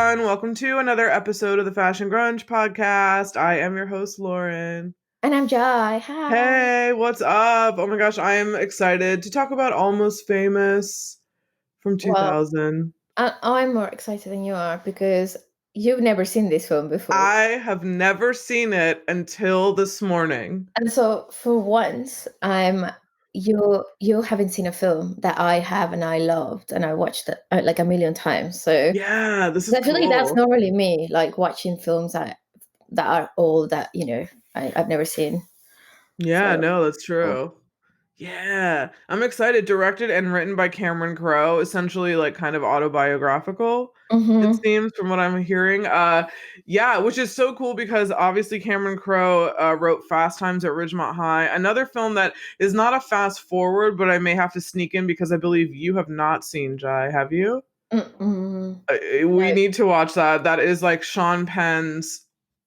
everyone. Welcome to another episode of the Fashion Grunge podcast. I am your host, Lauren. And I'm Jai. Hi. Hey, what's up? Oh my gosh, I am excited to talk about Almost Famous from Well, 2000. I'm more excited than you are because you've never seen this film before. I have never seen it until this morning. And so for once, you haven't seen a film that I have and I loved and I watched it like a million times. So Yeah, this is I feel like that's cool. normally me, like watching films that are old that, I've never seen. Yeah, So no, that's cool. true. Yeah, I'm excited. Directed and written by Cameron Crowe, essentially like kind of autobiographical, it Mm-hmm. seems from what I'm hearing. Yeah, which is so cool because obviously Cameron Crowe wrote Fast Times at Ridgemont High, another film that is not a fast forward, but I may have to sneak in because I believe you have not seen Jai, have you? Mm-mm. We No. need to watch that. That is like Sean Penn's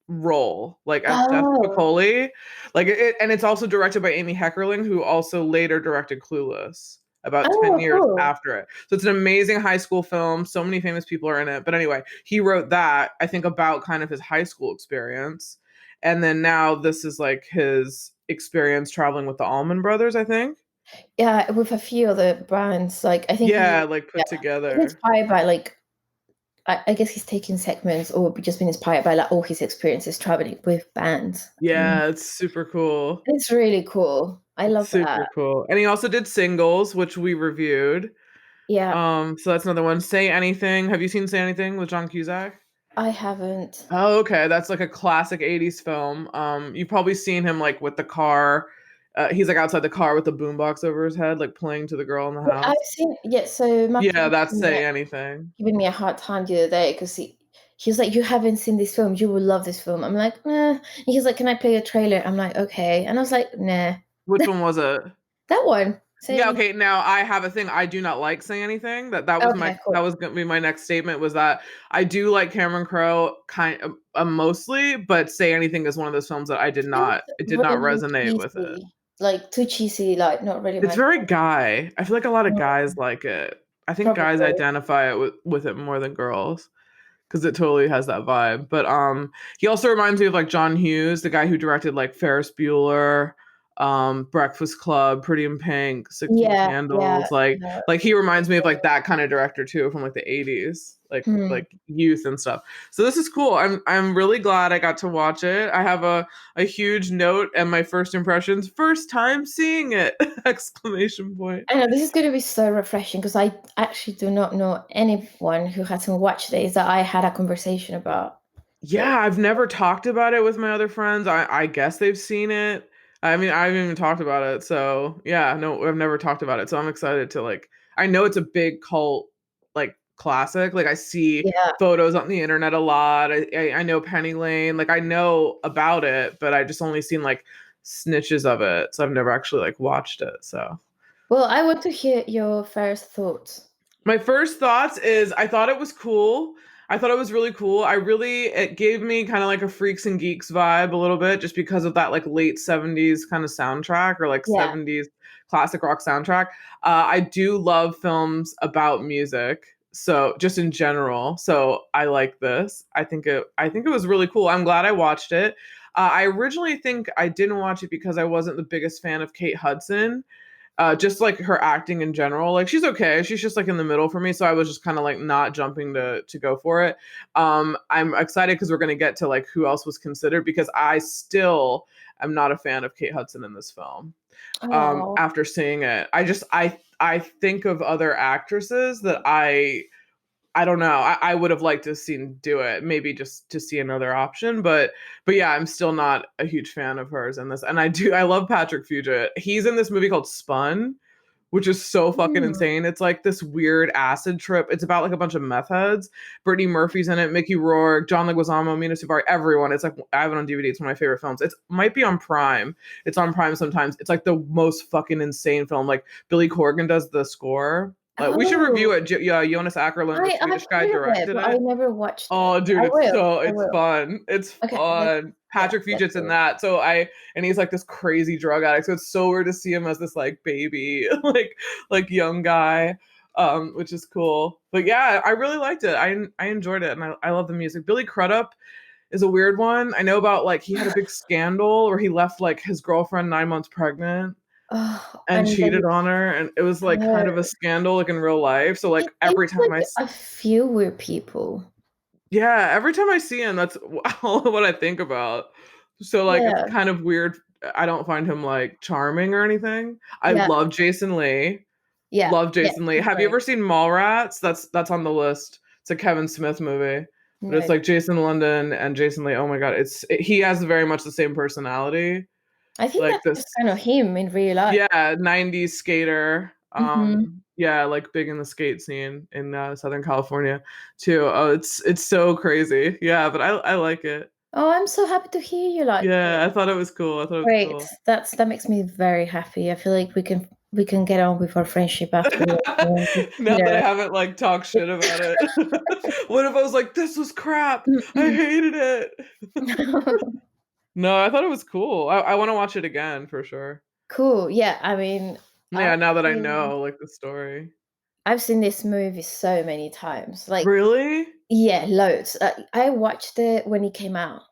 role, like as Jeff Oh. McCauley, like it, and it's also directed by Amy Heckerling, who also later directed Clueless about 10 Oh, years cool. after it. So it's an amazing high school film. So many famous people are in it. But anyway, he wrote that, I think, about kind of his high school experience. And then now this is like his experience traveling with the Allman Brothers, I think. Yeah, with a few other brands, like I think Yeah, like yeah, put he's together. inspired by like I guess he's taking segments or just been inspired by like all his experiences traveling with bands. Yeah, it's super cool. It's really cool. I It's love that. super cool. And he also did Singles, which we reviewed. Yeah, So that's another one. Say Anything. Have you seen Say Anything with John Cusack? I haven't. Oh, okay. That's like a classic 80s film. You've probably seen him like with the car. He's like outside the car with the boombox over his head, like playing to the girl in the Yeah, I've house. seen yeah. So my Yeah, friend that's Say Anything. giving me a hard time the other day because he was like, "You haven't seen this film. You will love this film." I'm like, "Nah." And he's like, "Can I play a trailer?" I'm like, "Okay." And I was like, "Nah." Which one was it? That one. Say Yeah, anything. okay. Now I have a thing. I do not like Say Anything. Okay, That cool. was gonna be my next statement was that I do like Cameron Crowe kind of mostly, but Say Anything is one of those films that Feels it did not really resonate with it. cheesy, like too cheesy, like not really It's my very guy. I feel like a lot of guys like it. I think guys probably. identify it with it more than girls because it totally has that vibe. But he also reminds me of like John Hughes, the guy who directed like Ferris Bueller, Breakfast Club, Pretty in Pink, 16 Yeah, yeah, Candles. yeah. Like he reminds me of like that kind of director too from like the 80s, Hmm. like youth and stuff. So this is cool. I'm really glad I got to watch it. I have a huge note and my first impressions, first time seeing it! Exclamation point. I know this is going to be so refreshing because I actually do not know anyone who hasn't watched this that I had a conversation about. Yeah, I've never talked about it with my other friends. I guess they've seen it. I mean, I haven't even talked about it. So yeah, no, I've never talked about it. So I'm excited to like. I know it's a big cult like classic. Like I see Yeah. photos on the internet a lot. I know Penny Lane. Like I know about it, but I just only seen like snitches of it. So I've never actually like watched it. So Well, I want to hear your first thoughts. my first thoughts is I thought it was cool. I thought it was really cool. It gave me kind of like a Freaks and Geeks vibe a little bit just because of that like late 70s kind of soundtrack or like Yeah. 70s classic rock soundtrack. I do love films about music. So just in general. So I like this. I think it was really cool. I'm glad I watched it. I originally think I didn't watch it because I wasn't the biggest fan of Kate Hudson, just like her acting in general. Like she's okay, she's just like in the middle for me, so I was just kind of like not jumping to go for it. I'm excited because we're going to get to like who else was considered because I still am not a fan of Kate Hudson in this film. Oh, After seeing it, I think of other actresses that I don't know. I would have liked to have seen do it, maybe just to see another option. But yeah, I'm still not a huge fan of hers in this. And I love Patrick Fugit. He's in this movie called Spun, which is so fucking hmm. insane. It's like this weird acid trip. It's about like a bunch of meth heads. Brittany Murphy's in it, Mickey Rourke, John Leguizamo, Mina Suvari, everyone. It's like I have it on DVD. It's one of my favorite films. It might be on Prime. It's on Prime sometimes. It's like the most fucking insane film. Like Billy Corgan does the score. Like we should review Oh, it. Yeah, Jonas Ackerlund, the I've Swedish guy, heard of it, directed but I it. never watched it. Oh, dude, I will. I it's will. fun. It's Okay, fun. yeah, Patrick let's Fugit's in do it. that. And he's like this crazy drug addict. So it's so weird to see him as this like baby, like young guy. which is cool. But yeah, I really liked it. I enjoyed it, and I love the music. Billy Crudup is a weird one. I know about like he had a big scandal where he left like his girlfriend 9 months pregnant Oh, and and then cheated on her, and it was like kind of a scandal like in real life. So he like seems every time like a few weird people. yeah, every time I see him, that's all what I think about. So like it's Yeah, kind of weird. I don't find him like charming or anything. I yeah, love Jason Lee. yeah, Love yeah. Jason Lee. He's Have you great. ever seen Mallrats? That's on the list. It's a Kevin Smith movie. But it's No, like Jason London and Jason Lee. Oh my God, he has very much the same personality. I think Like that's this, just kind of him in real life. yeah, 90s skater. Hmm. Yeah, like big in the skate scene in Southern California too. Oh, it's so crazy. Yeah, but I like it. Oh, I'm so happy to hear you like it. Yeah, I thought it was cool. I thought it was Great. cool. That makes me very happy. I feel like we can get on with our friendship after Now that I haven't like talked shit about it. What if I was like, this was crap? I hated it. No, I thought it was cool. I want to watch it again for sure. Cool. Yeah, I mean, I've Yeah, now that I seen know like the story. I've seen this movie so many times. Like, Really? yeah, loads. I watched it when it came out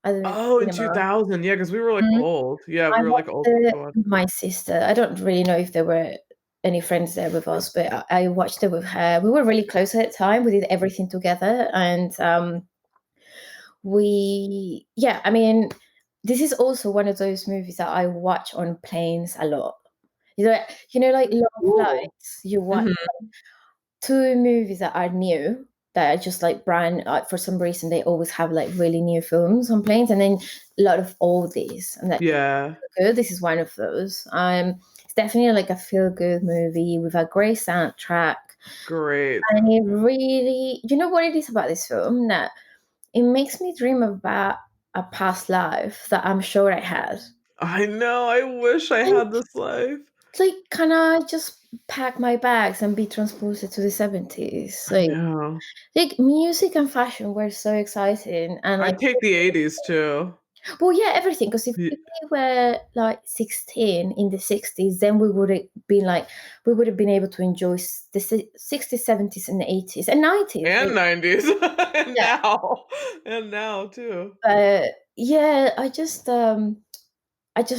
at the Oh, in cinema. 2000. Yeah, because we were like Mhm. old. Yeah, I we were like watched old enough it to watch with it. my sister. I don't really know if there were any friends there with us, but I watched it with her. We were really close at the time. We did everything together, and yeah, I mean, this is also one of those movies that I watch on planes a lot. You know, like long Ooh. flights. You watch Mhm. two movies that are new that are just like brand. For some reason, they always have like really new films on planes, and then a lot of oldies, and that Yeah, good. This is one of those. It's definitely like a feel good movie with a great soundtrack, great. and it really, you know what it is about this film that it makes me dream about a past life that I'm sure I had. I know. I wish I Like, had this life. can I just pack my bags and be transported to the 70s? I know. Like music and fashion were so exciting, and like, I'd take the 80s too. well, yeah, everything. Because Y- if we were like 16 in the 60s, then we would have been able to enjoy the 60s, 70s, and 80s and 90s. And 90s. And Yeah, now. And now too. yeah, I just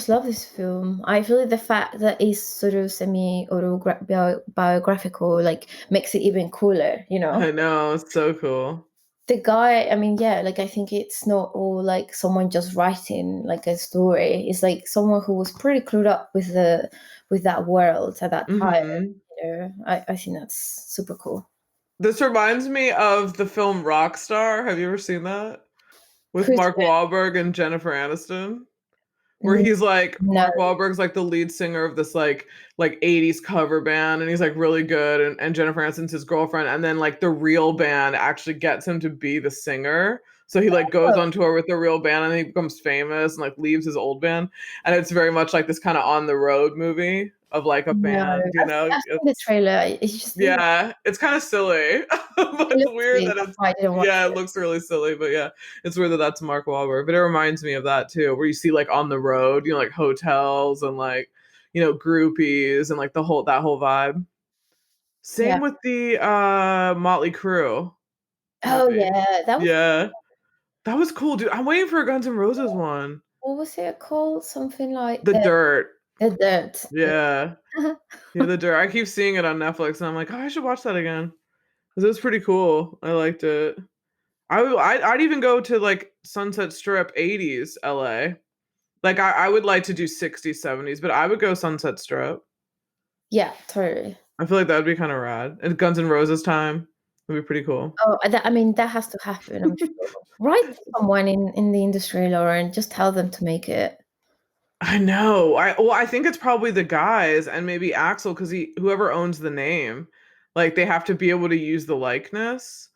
love this film. I feel like the fact that it's sort of semi autobiographical like makes it even cooler, you know? I know. It's so cool. The guy, I mean, yeah, like I think it's not all like someone just writing like a story. It's like someone who was pretty clued up with that world at that time. Hmm. I think that's super cool. This reminds me of the film Rockstar. Have you ever seen that? With Who's Mark Wahlberg and Jennifer Aniston? Where with? he's like No. Mark Wahlberg's like the lead singer of this like 80s cover band and he's like really good and Jennifer Aniston's his girlfriend and then like the real band actually gets him to be the singer. So he like goes Oh, on tour with the real band and he becomes famous and like leaves his old band. And it's very much like this kind of on the road movie of like a no. band, you know? I've seen the trailer. It's just Yeah, it's kind of silly, but it it's looks weird silly. that That's it's why I didn't watch yeah, it it. looks really silly, but yeah, it's weird that that's Mark Wahlberg. But it reminds me of that too, where you see like on the road, you know, like hotels and like groupies and like that whole vibe. Yeah. Same with the Motley Crue Oh movie. yeah, that was Yeah, that was cool, dude. I'm waiting for a Guns N' Roses one. what was it called? Something like The Dirt. the dirt. Yeah, yeah, The Dirt. I keep seeing it on Netflix, and I'm like, oh, I should watch that again because it was pretty cool. I liked it. I'd even go to like Sunset Strip 80s LA. Like I would like to do 60s, 70s, but I would go Sunset Strip. Yeah, totally. I feel like that would be kind of rad. And Guns N' Roses time would be pretty cool. Oh, I mean, that has to happen, I'm sure. Write to someone in the industry, Lauren, just tell them to make it. I know. I think it's probably the guys and maybe Axel because he whoever owns the name, like they have to be able to use the likeness.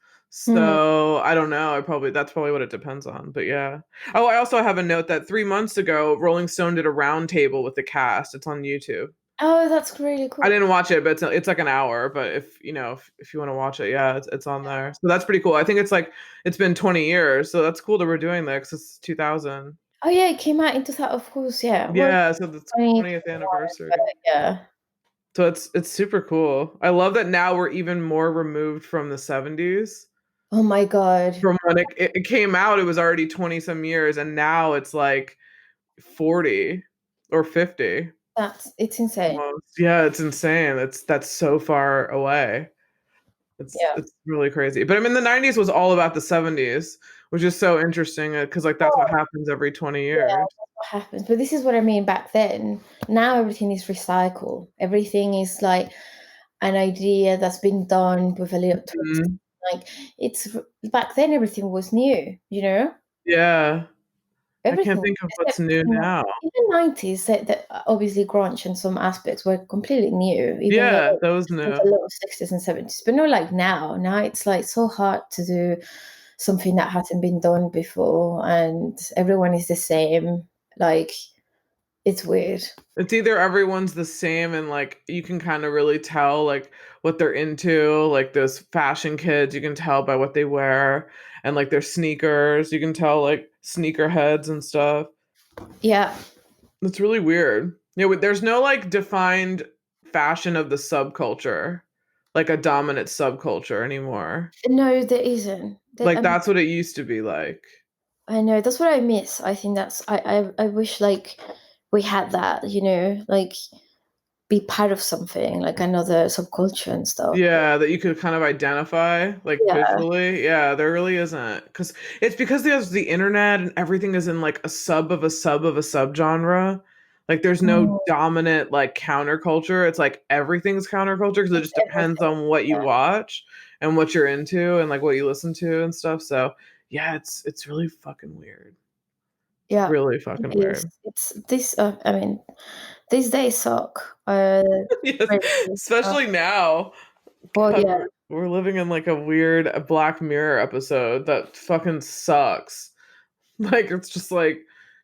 Hmm. So I don't know. That's probably what it depends on. But yeah. Oh, I also have a note that 3 months ago, Rolling Stone did a roundtable with the cast. It's on YouTube. Oh, that's really I cool. didn't watch it, but it's like an hour. But if you want to watch it, yeah, it's on there. So that's pretty cool. I think it's been 20 years, so that's cool that we're doing that because it's 2000. Oh yeah, it came out into that, of course, yeah. Well, Yeah, so the 20th 2021, but anniversary. yeah. So it's super cool. I love that now we're even more removed from the 70s. Oh my God. From when it came out, it was already 20 some years, and now it's like 40 or 50 It's insane. almost. Yeah, it's insane. That's so far away. Yeah. It's really crazy. But I mean, the 90s was all about the 70s, which is so interesting because like that's what Oh, happens every 20 yeah, years. that's what happens. But this is what I mean back then. Now everything is recycled. Everything is like an idea that's been done with a little twist. Mhm. Like it's back then everything was new, you know? Yeah. I can't Everything think of what's except new in the now. even 90s that obviously grunge in some aspects were completely new, even though Yeah, that was there's new. a lot of 60s and 70s. But not like now. Now it's like so hard to do something that hasn't been done before and everyone is the same. Like it's weird. It's either everyone's the same and like you can kind of really tell like what they're into, like those fashion kids, you can tell by what they wear and like their sneakers, you can tell like sneaker heads and stuff. Yeah. It's really weird. There's no like defined fashion of the subculture, like a dominant subculture anymore. No, there isn't. Like that's what it used to be like. I know that's what I miss. I think that's I wish like we had that, you know, like be part of something, like another subculture and stuff. Yeah, that you could kind of identify like Yeah. visually. Yeah, there really isn't because it's because there's the internet and everything is in like a sub of a sub of a subgenre. Like there's no Mm, dominant like counterculture. It's like everything's counterculture because it it's just depends everything. on what you Yeah. watch and what you're into and like what you listen to and stuff. So yeah, it's really fucking weird. It's Yeah. really It fucking is. weird. It's this I mean, these days suck. Yes, Crazy. especially now. Well, God, yeah, we're living in like a weird Black Mirror episode that fucking sucks. Like it's just like,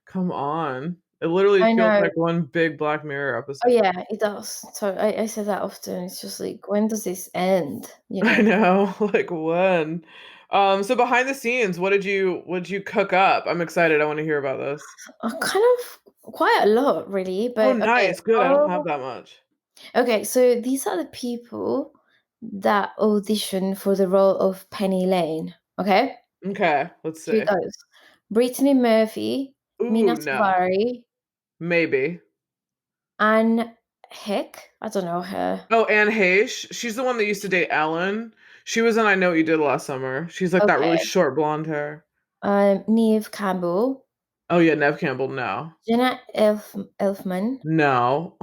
come on. It literally I feels know. like one big Black Mirror Oh, episode. yeah, it does. So I say that often. It's just like, when does this end? You I know, know, like when. So behind the scenes, what did you cook up? I'm excited. I want to hear about this. kind of quite a lot, really. Oh, But okay, nice. Good. I don't have that much. okay. So these are the people that audition for the role of Penny Lane. Okay, Okay, let's here it see. goes. Brittany Murphy, Ooh, Mina no. Suvari, Maybe. Anne Heck. I don't know her. Oh, Anne Heche. She's the one that used to date Ellen. She was in I Know What You Did Last Summer. She's like that really Okay. short blonde hair. Neve Campbell, Oh yeah, Nev Campbell. No, Jenna Elfman, no.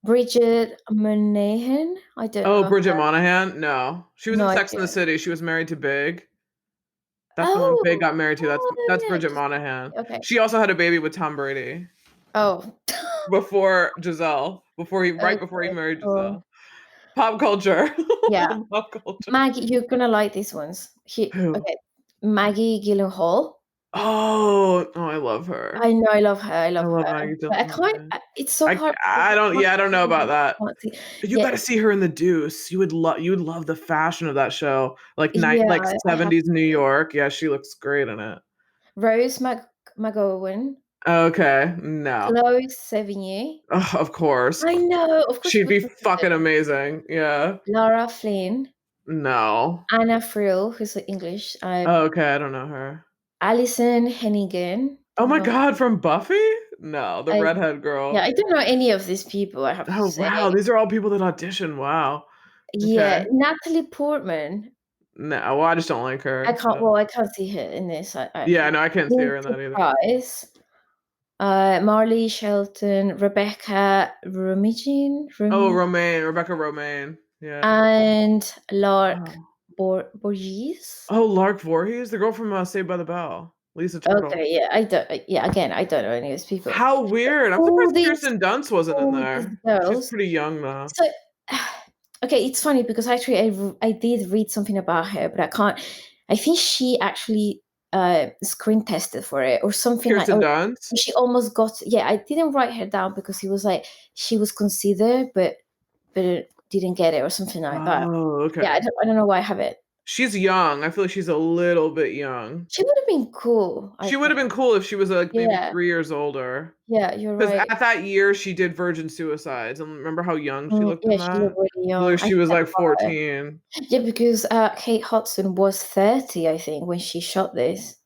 Bridget Monahan. I don't Oh, know Bridget her. Monahan. No, she was No in Sex and the idea. City. She was married to Big. That's the one Big Oh, got married to. That's yeah. Bridget Monahan. Okay. She also had a baby with Tom Brady Oh. before Giselle. Right Okay, before he married cool. Giselle. Pop culture. Yeah. Pop culture. Maggie, you're gonna like these ones. Who? Okay. Maggie Gyllenhaal. Oh, I love her. I know, I love her. I I love love her. Maggie But I can't. Gyllenhaal. It's so I hard because I don't yeah, I don't know about that. I can't see. You Yeah, got to see her in The Deuce. You would love the fashion of that show. yeah. Like I have 70s New to. York. Yeah, she looks great in it. Rose McGowan, Okay, no. Chloe Sevigny. Ugh, of course. I know. Of course, She'd which be one is fucking it? amazing. Yeah. Laura Flynn, No. Anna Friel, who's English. Oh, okay, I don't know her. Alison Hennigan. Oh Don't my know. God, from Buffy? No, the I redhead Yeah, girl. I don't know any of these people. I have to Oh say. wow, these are all people that audition. Wow. Yeah, Okay. Natalie Portman. No, well, I just don't like I her. can't. So Well, I can't see her in this. I yeah, no, I can't see her in Lindsay that either. Price, Marley Shelton, Rebecca Oh, Romaine, Rebecca Romaine. Yeah. and Lark Oh. Borges. Oh, Lark Voorhees, the girl from Saved by the Bell, Lisa Turtle. Okay, yeah, I don't. Yeah, again, I don't know any of these people. How weird! I'm All surprised these, Kirsten Dunst wasn't in all these there. She's girls. pretty young though. So, okay, it's funny because actually I did read something about her, but I can't. I think she actually screen tested for it or something like. Kirsten Or Dunst. she almost got. Yeah, I didn't write her down because it was like she was considered, but it didn't get it or something like that. Oh, Yeah, okay. I don't know why I have it. She's young. I feel like she's a little bit young. She would have been cool, I She would think. have been cool if she was, like, maybe Yeah, 3 years older. yeah, you're 'Cause right. at that year, she did Virgin Suicides, and remember how young she looked Yeah, in she that? looked really I feel young. like I she think was, that's like, why. 14. Yeah, because Kate Hudson was 30, I think, when she shot this.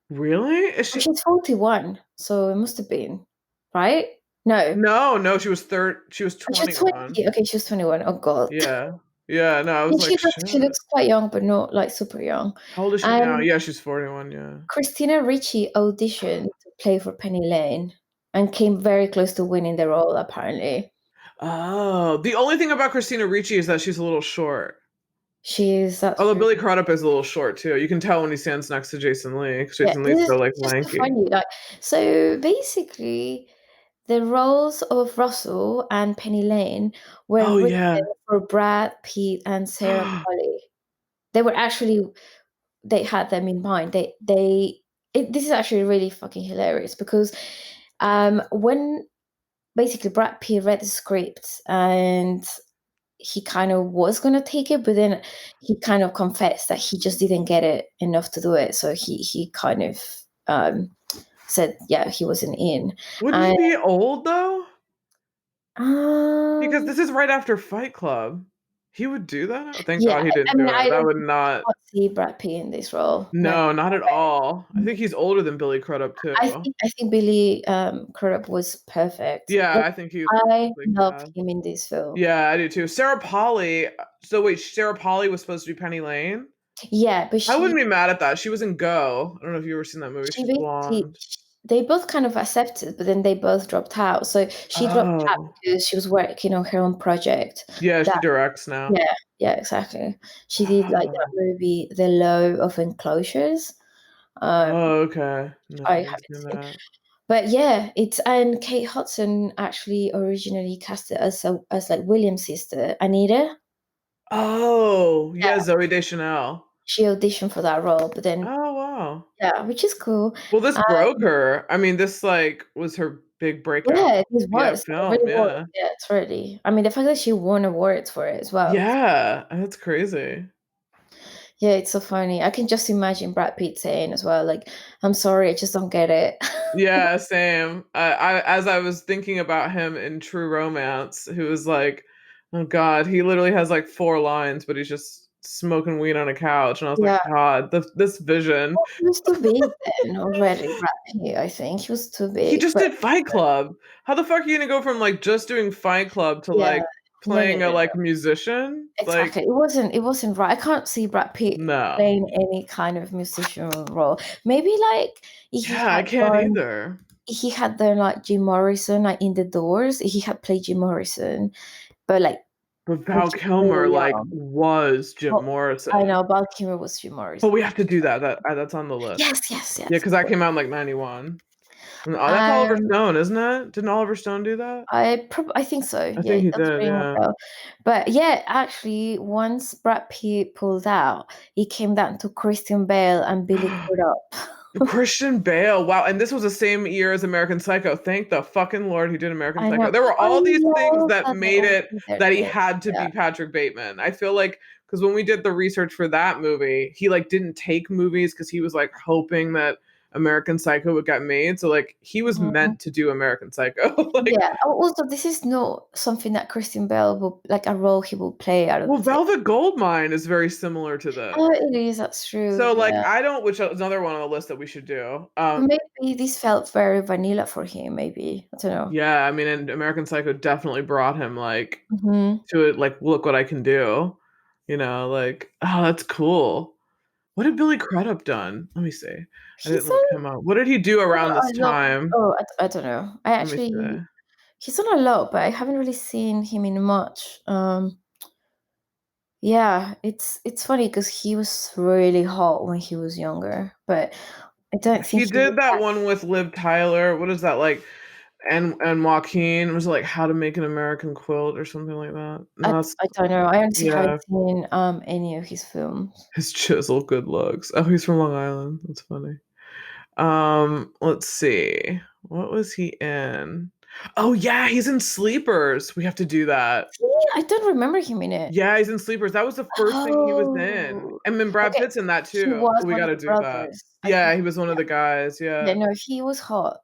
Really? Is But she she's 41, so it must have been, right? No. No, no, she was Oh, she was 21. 20. Okay, she was 21. Oh god. Yeah. Yeah, no, I Yeah, was like, "Shit." she looks quite young, but not, like, super young. How old is she now? And Yeah, she's 41, yeah. Christina Ricci auditioned to play for Penny Lane and came very close to winning the role, apparently. Oh, the only thing about Christina Ricci is that she's a little short. She is That's Although true. Billy Crudup is a little short too. You can tell when he stands next to Jason Lee, 'cause Yeah, Jason Lee's this is so, like, just so lanky. funny, like, so basically, the roles of Russell and Penny Lane were Oh, written yeah. for Brad Pitt and Sarah Polley. They were actually they had them in mind. This is actually really fucking hilarious because, when basically Brad Pitt read the script and he kind of was gonna take it, but then he kind of confessed that he just didn't get it enough to do it. So he kind of said, yeah, he wasn't in. Wouldn't he And be old though? Because um, this is right after Fight Club. He would do that? Oh, thank yeah, God he I didn't mean, do I it. That don't would think not. I can't see Brad Pitt in this role. No, No, not no at all. I way. think he's older than Billy Crudup too. I think Billy Crudup was perfect. Yeah, Like, I think he was I perfectly loved cast. him in this film. Yeah, I do too. Sarah Polley, so wait, Sarah Polley was supposed to be Penny Lane? Yeah, but I wouldn't be mad at that. She was in Go. I don't know if you've ever seen that movie. she She's basically blonde. they both kind of accepted, but then they both dropped out. So she dropped out Oh. because she was working on her own project. Yeah, That she directs now. Yeah, yeah, exactly. She did, like, that Oh. movie, The Law of Enclosures, Oh, okay. No, I I haven't haven't seen seen. that. But yeah, it's and Kate Hudson actually originally cast it as, like, William's sister, Anita. Oh, yeah, Yeah, Zooey Deschanel. she auditioned for that role, but then Oh, wow. yeah, which is cool. Well, this Uh, broke her. I mean, this, like, was her big breakout, yeah, this yeah, was, it film, really was, yeah. yeah, it's really I mean, the fact that she won awards for it as well. Yeah, that's crazy. Yeah, it's so funny. I can just imagine Brad Pitt saying as well, like, "I'm sorry, I just don't get it." Yeah, same. As I was thinking about him in True Romance, who was like, oh God, he literally has like 4 lines, but he's just smoking weed on a couch, and I was like, Yeah. God, this vision. Well, he was too big then already, Brad Pitt, I think. He was too He big, just but did Fight Club. How the fuck are you gonna go from like just doing Fight Club to yeah. like No, no, playing a no, like no. musician? Like, Exactly. It wasn't right. I can't see Brad Pitt no. playing any kind of musician role. Maybe, like, if Yeah, I can't either. he had done, like, Jim Morrison, like, in The Doors, he had played Jim Morrison, but, like, But when Val he was Kilmer really like young. was Jim Well, I Morrison. know Val Kilmer was Jim But Morrison. we have to do that. That's on the list. Yes, yes, Yeah, yes, because of that course. came out in like 91. Oh, that's Oliver Um Stone, isn't it? Didn't Oliver Stone do that? I think so, I yeah, think he that's did, ringing a yeah. bell. But yeah, actually, once Brad Pitt pulled out, it came down to Christian Bale and Billy Crudup. Christian Bale, wow, and this was the same year as American Psycho. Thank the fucking Lord he did American I know. Psycho. There were I all these things love that that they made all it did their that he thing. had to Yeah. be Patrick Bateman. I feel like because when we did the research for that movie, he like didn't take movies because he was like hoping that American Psycho would get made. So like he was Mhm. meant to do American Psycho. Like, Yeah. Also, this is not something that Christian Bale will, like, a role he will play, I well, don't think. Velvet Goldmine is very similar to this. Oh, it is, that's true, So like yeah. I don't, which is another one on the list that we should do. But maybe this felt very vanilla for him, maybe. I don't know. Yeah, I mean, and American Psycho definitely brought him like Mhm. to it, like, look what I can do. Like, oh, that's cool. What had Billy Crudup done? Let me see. I didn't He's look on him up. What did he do around this a lot. time? Oh, I don't know. I Let me actually see. He's done a lot, but I haven't really seen him in much. Yeah, it's funny because he was really hot when he was younger, but I don't think He he was did that that. one with Liv Tyler. What is that like? And Joaquin, was it like How to Make an American Quilt or something like that? No, that's I don't know. I honestly haven't yeah. seen any of his films. His chiseled good looks. Oh, he's from Long Island. That's funny. Let's see. What was he in? Oh yeah, he's in Sleepers. We have to do that. See, I don't remember him in it. Yeah, he's in Sleepers. That was the first thing he was in. Oh, And then Brad okay. Pitt's in that He too. was We one of gotta the do that. brothers. I Yeah, think. he was one of Yeah. the guys. Yeah, Yeah. no, he was hot.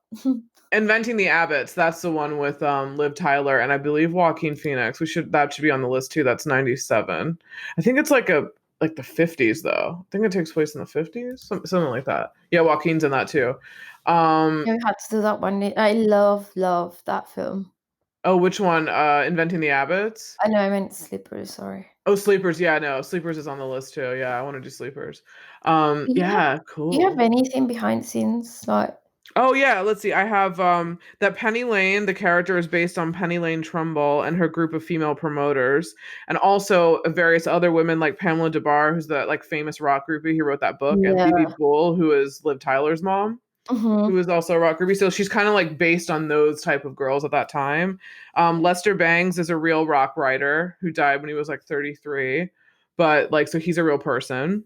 Inventing the Abbots. That's the one with Liv Tyler and I believe Joaquin Phoenix. That should be on the list too. That's 97. I think it's like the 50s though. I think it takes place in the 50s, something like that. Yeah, Joaquin's in that too. Yeah, we had to do that one. I love that film. Oh, which one? Inventing the Abbots? I know I meant Slippers, sorry. Oh, Sleepers. Yeah, no, Sleepers is on the list too. Yeah, I want to do Sleepers. Do you have Yeah, do you have cool. anything behind the scenes? Like, Oh yeah, let's see. I have that Penny Lane, the character is based on Penny Lane Trumbull and her group of female promoters, and also various other women like Pamela DeBar, who's the like famous rock groupie who wrote that book, and Phoebe yeah. Bull, who is Liv Tyler's mom, who Mm-hmm. is also a rock groupie. So she's kind of like based on those type of girls at that time. Lester Bangs is a real rock writer who died when he was like 33, but like so he's a real person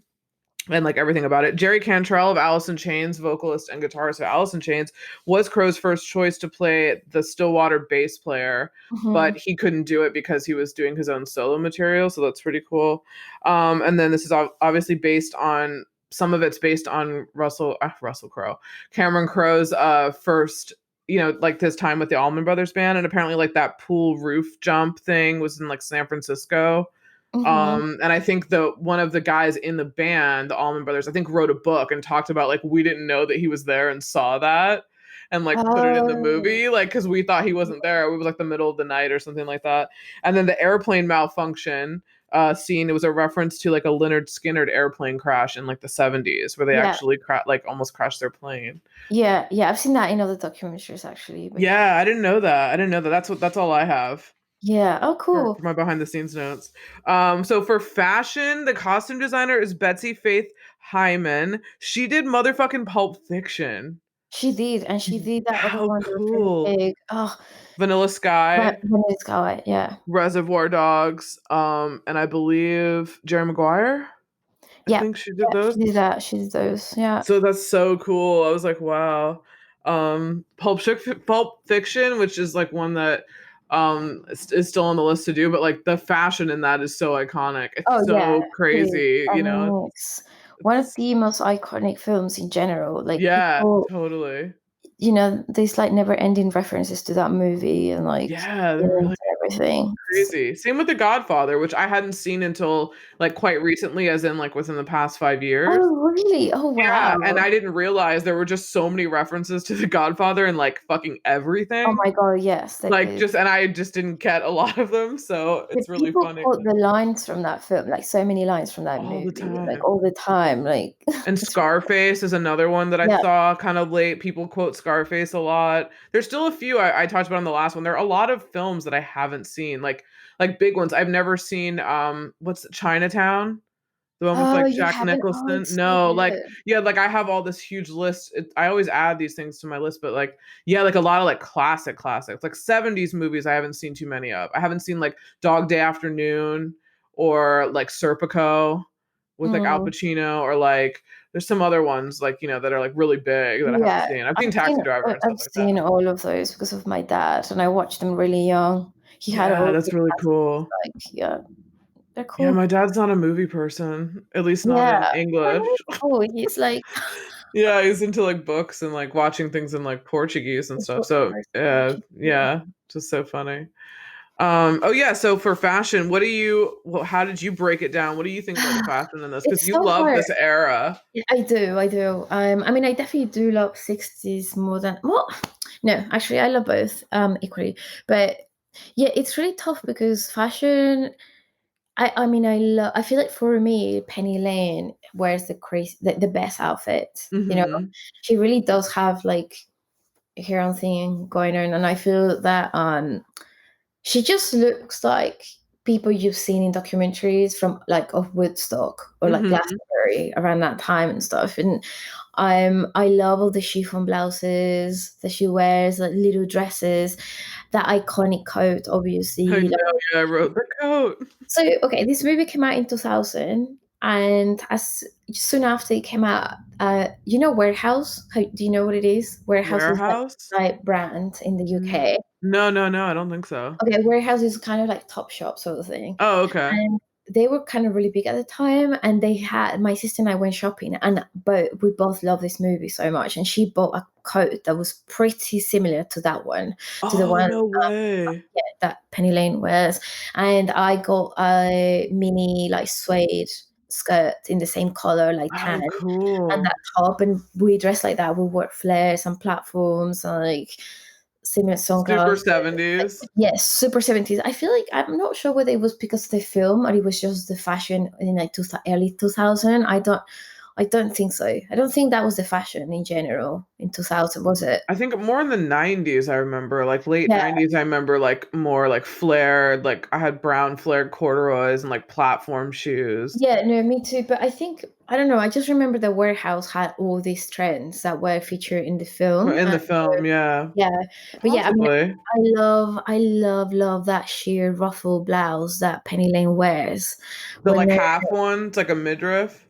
and like everything about it. Jerry Cantrell of Alice in Chains, vocalist and guitarist of Alice in Chains, was Crow's first choice to play the Stillwater bass player, Mm-hmm. but he couldn't do it because he was doing his own solo material. So that's pretty cool. And then this is obviously based on some of it's based on Russell Crowe, Cameron Crowe's first. Like his time with the Allman Brothers band, and apparently, like that pool roof jump thing was in like San Francisco. Mm-hmm. And I think the one of the guys in the band, the Allman Brothers, I think wrote a book and talked about like we didn't know that he was there and saw that and like put it in the Oh, movie, like because we thought he wasn't there. It was like the middle of the night or something like that. And then the airplane malfunction scene, it was a reference to like a Leonard Skinner airplane crash in like the 70s where they yeah. actually like almost crashed their plane. Yeah, yeah. I've seen that in other documentaries actually, but yeah. Yeah, I didn't know that. I didn't know that. That's all I have. Yeah. Oh, For cool. my behind the scenes notes. So for fashion, the costume designer is Betsy Faith Hyman. She did motherfucking Pulp Fiction. She did, and she did that other How one that was really cool. big. Oh, Vanilla Sky, Vanilla Sky. Yeah. Reservoir Dogs, and I believe Jerry Maguire. I Yeah. think she did Yeah. She those. did that. She did those. Yeah. So that's so cool. I was like, wow. Pulp Fiction, which is like one that is still on the list to do, but like the fashion in that is so iconic. It's Oh yeah, so it is. crazy, I mean, it's one of It's the most iconic films in general. Like yeah, people, totally. there's like never-ending references to that movie and like Yeah, they're and really everything. crazy. Same with The Godfather, which I hadn't seen until like quite recently, as in like within the past 5 years. Oh really? Oh Yeah, and wow. I didn't realize there were just so many references to The Godfather and like fucking Oh everything. my God, yes, there Like is. just and I just didn't get a lot of them, so The it's really people funny quote the lines from that film, like so many lines from that all the movie, like time. all the time. Like And it's Scarface is another one that I yeah. saw kind of late. People quote Scarface a lot. There's still a few I talked about on the last one. There are a lot of films that I haven't seen, like big ones. I've never seen what's Chinatown? The one with Oh, like you Jack haven't? Oh, Nicholson? it's so No, like good. yeah, like I have all this huge list. I always add these things to my list, but like yeah, like a lot of like classics, like 70s movies I haven't seen too many of. I haven't seen like Dog Day Afternoon or like Serpico with like Al Mm. Pacino or like there's some other ones like that are like really big that I haven't Yeah, seen. I've seen Taxi Driver and stuff I've like that. seen all of those because of my dad, and I watched them really young. He had Yeah, all that's the really classics, cool. like, yeah, they're Yeah, cool. my dad's not a movie person, at least not in Yeah, they're English. really cool. He's like Yeah, he's into like books and like watching things in like Portuguese and a stuff. book So person. Yeah. yeah, just so funny. Oh yeah, so for fashion, how did you break it down? What do you think about the fashion in this? Because It's you so love hard. this era. Yeah, I do, I do. I mean, I definitely do love 60s more than well, no, actually, I love both equally. But yeah, it's really tough because fashion. I mean, I feel like for me, Penny Lane wears the best outfit. Hmm. She really does have like her own thing going on, and I feel that she just looks like people you've seen in documentaries from like of Woodstock or like Hmm. Glastonbury around that time and stuff. And I love all the chiffon blouses that she wears, like little dresses, that iconic coat, I obviously. know, yeah, I wrote the coat. So okay, this movie came out in 2000. And as soon after it came out, you know Warehouse? Do you know what it is? Warehouse is Warehouse? like brand in the N UK. no, no, no, I don't think so. Okay, Warehouse is kind of like Topshop sort of thing. Oh, okay. And they were kind of really big at the time, and they had my sister and I went shopping, and we both love this movie so much, and she bought a coat that was pretty similar to that one, to the Oh, one no way. yeah, that Penny Lane wears, and I got a mini like suede skirt in the same color, like tan, Oh, and that cool. top, and we dressed like that. We wore flares and platforms, and like similar Super sunglasses. Like, 70s. yes, super 70s. I feel like I'm not sure whether it was because of the film or it was just the fashion in like early 2000. I don't think so. I don't think that was the fashion in general in 2000, was it? I think more in the 90s, I remember, like late Yeah. 90s, I remember like more like flared, like I had brown flared corduroys and like platform shoes. Yeah, no, me too. But I think I don't know. I just remember the warehouse had all these trends that were featured in the Well, film, in and the film, yeah. yeah. But yeah, I mean, Possibly. love that sheer ruffle blouse that Penny Lane wears The when like they're half one, it's like a midriff.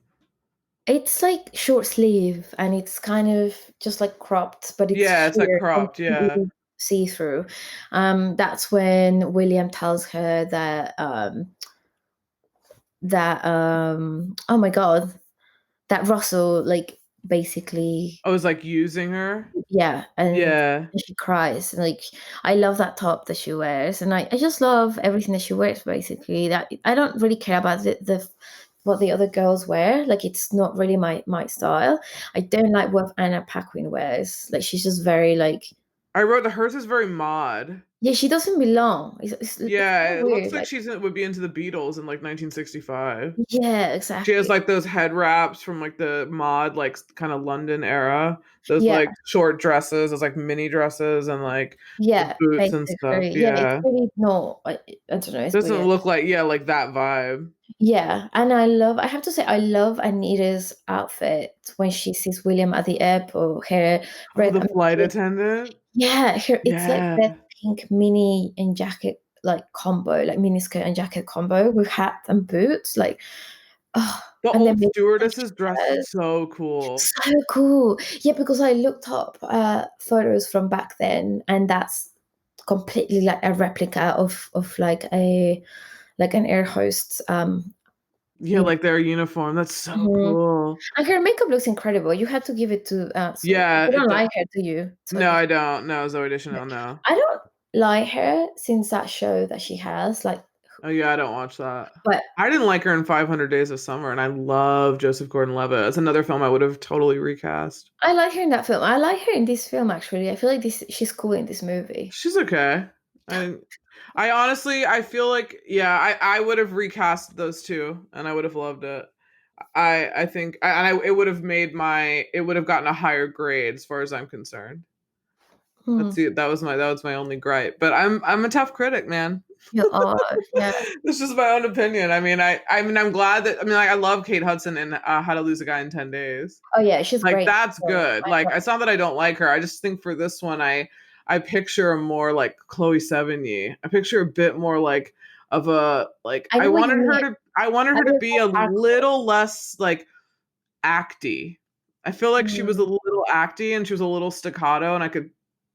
it's like short sleeve and it's kind of just like cropped, but it's Yeah, it's like sheer cropped, yeah. completely see through. That's when William tells her that oh my god, that Russell like basically I was like using her. yeah, and Yeah. she cries. Like I love that top that she wears, and I just love everything that she wears. Basically, that I don't really care about the what the other girls wear. Like it's not really my style. I don't like what Anna Paquin wears. Like she's just very like I wrote that hers is very mod. yeah, she doesn't belong. It's kind Yeah, of it looks weird. like Like she's would be into the Beatles in like 1965. yeah, She has exactly. like those head wraps from like the mod, like kind of London era. Those Yeah, like short dresses, those like mini dresses, and like the yeah, boots and stuff. basically. Yeah, it's Yeah, really not. I don't know. It's doesn't weird. look like yeah, like that vibe. Yeah, and I have to say, I love Anita's outfit when she sees William at the airport. Her Oh, red, the I mean, flight attendant. yeah, it's like Yeah, that pink mini and jacket like combo, like mini skirt and jacket combo with hat and boots. Like, oh, the and then old maybe stewardess's dress is so cool. so cool. Yeah, because I looked up photos from back then, and that's completely like a replica of like an air host's Yeah, like their uniform. That's so Mhm. cool. And her makeup looks incredible. You have to give it to Zoe. Yeah, You don't it. like her, do you? No, Zoe. I don't. No, Zoe No. Deschanel. No. I don't like her since that show that she has, like, Oh yeah, I don't watch that. but I didn't like her in 500 Days of Summer, and I love Joseph Gordon-Levitt. It's another film I would have totally recast. I like her in that film. I like her in this film actually. I feel like this she's cool in this movie. She's okay. I I honestly I feel like yeah, I would have recast those two and I would have loved it. I think it would have made my it would have gotten a higher grade as far as I'm concerned. Hmm. That's it. That was my only gripe. But I'm a tough critic, man. You are, yeah. This is my own opinion. I mean I'm glad that I mean like I love Kate Hudson in How to Lose a Guy in 10 Days. Oh yeah, she's Like, great. that's So, good. I Like, love it's not that I don't like her. I just think for this one, I picture a more like Chloe Sevigny. I picture a bit more like of a like I know what you mean. I wanted A her to bit be more a hardcore. little less like acty. I feel like she was a Mm. little acty and she was a little staccato, and I could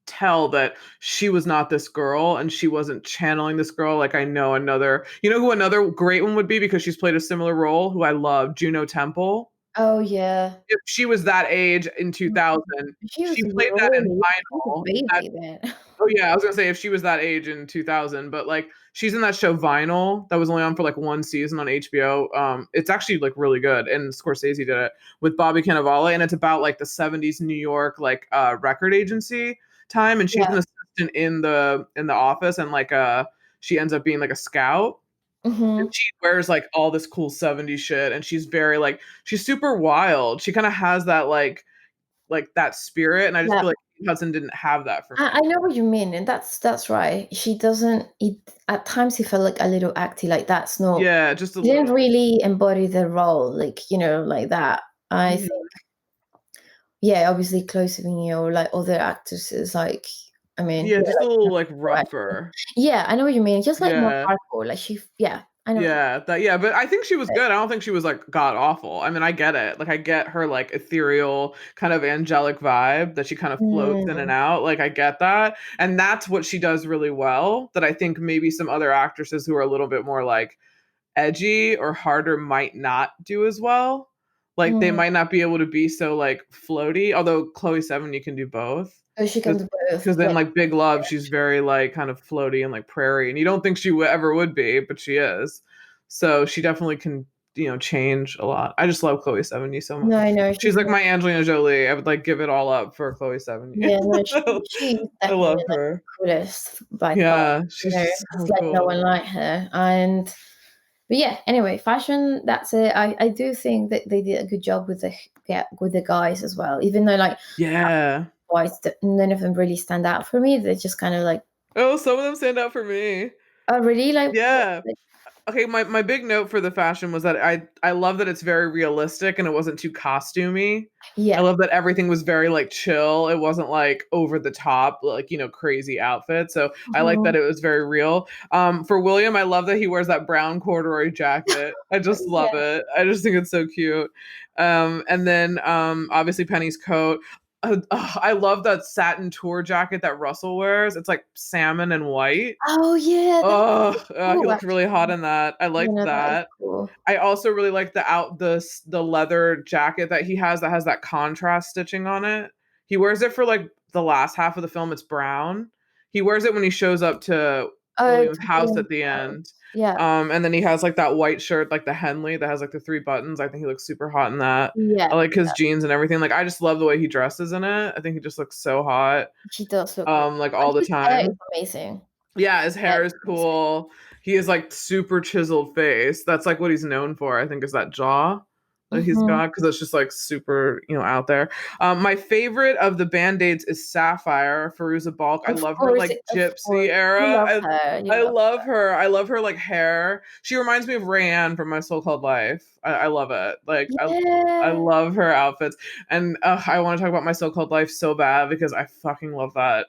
tell that she was not this girl and she wasn't channeling this girl like I know another. You know who another great one would be because she's played a similar role, who I love, Juno Temple. Oh yeah. If she was that age in Mhm. 2000, She she was played that in really she was a Vinyl. baby then. Oh yeah, I was gonna say if she was that age in 2000, but like she's in that show Vinyl that was only on for like one season on HBO. It's actually like really good, and Scorsese did it with Bobby Cannavale, and it's about like the 70s New York like record agency time, and she's Yeah. an assistant in the office, and like she ends up being like a scout. And Mhm. she wears like all this cool 70s shit, and she's very like she's super wild. She kind of has that like that spirit, and I just Yeah. feel like Hudson didn't have that for me. I know what you mean, and that's right. She doesn't it at times it felt like a little acty, like that's not Yeah, just a she didn't little. really embody the role, like, like that. I Mhm. think yeah, obviously Chloe Sevigny or like other actresses, like I mean, Yeah, yeah, just a like little like right. rougher. Yeah, I know what you mean. Just like more Yeah. hardcore. Like yeah, I know what you Yeah, that yeah, but I think she was said. good. I don't think she was like god awful. I mean, I get it. Like I get her like ethereal kind of angelic vibe that she kind of floats in and Mm. out. Like I get that. And that's what she does really well that I think maybe some other actresses who are a little bit more like edgy or harder might not do as well. Like they Mm. might not be able to be so like floaty, although Chloe Sevigny can do both. Oh, she can Because do both. because then like Big Love, she's very like kind of floaty and like prairie, and you don't think she ever would be, but she is. So she definitely can, change a lot. I just love Chloe Sevigny so much. No, I know She's she's like my Angelina Jolie. I would like give it all up for Chloe Sevigny. yeah, no, she's I definitely love like her. the coolest by far. Yeah, You she's know, just it's so like no one cool. like her. And but yeah, anyway, fashion, that's it. I do think that they did a good job with the yeah, with the guys as well. Even though like Yeah. boys, none of them really stand out for me. They're just kind of like, Oh, some of them stand out for me. oh really? Yeah. Like, Okay, my big note for the fashion was that I love that it's very realistic and it wasn't too costumey. I yeah. love that everything was very like chill. It wasn't like over the top, like, crazy outfit. So I like Mhm. that it was very real. For William, I love that he wears that brown corduroy jacket. I just love Yeah. it. I just think it's so cute. And then obviously Penny's coat. I love that satin tour jacket that Russell wears. It's like salmon and white. Oh yeah, that's Oh, really he cool looked really hot actually. in that. I You liked know, that is that. cool. I also really like the leather jacket that he has that has that contrast stitching on it. He wears it for like the last half of the film. It's brown. He wears it when he shows up to Oh, William's to house William's at the house. end. Yeah. And then he has like that white shirt, like the Henley that has like the three buttons. I think he looks super hot in that. Yeah, I like his jeans and everything. Like I just love the way he dresses in it. I think he just looks so hot. she does look really Like and all the his hair is time. amazing. Yeah, his Hair hair is is amazing. cool. He is like super chiseled face. That's like what he's known for, I think, is that jaw that he's Mhm. got because it's just like super, out there. My favorite of the band-aids is Sapphire, Fairuza Balk. I love her like Of gypsy course. You era. love I her, you I love love her. I love her like hair. She reminds me of Rayanne from My So-Called Life. I love it. Like I yeah. love her outfits. And I want to talk about My So-Called Life so bad because I fucking love that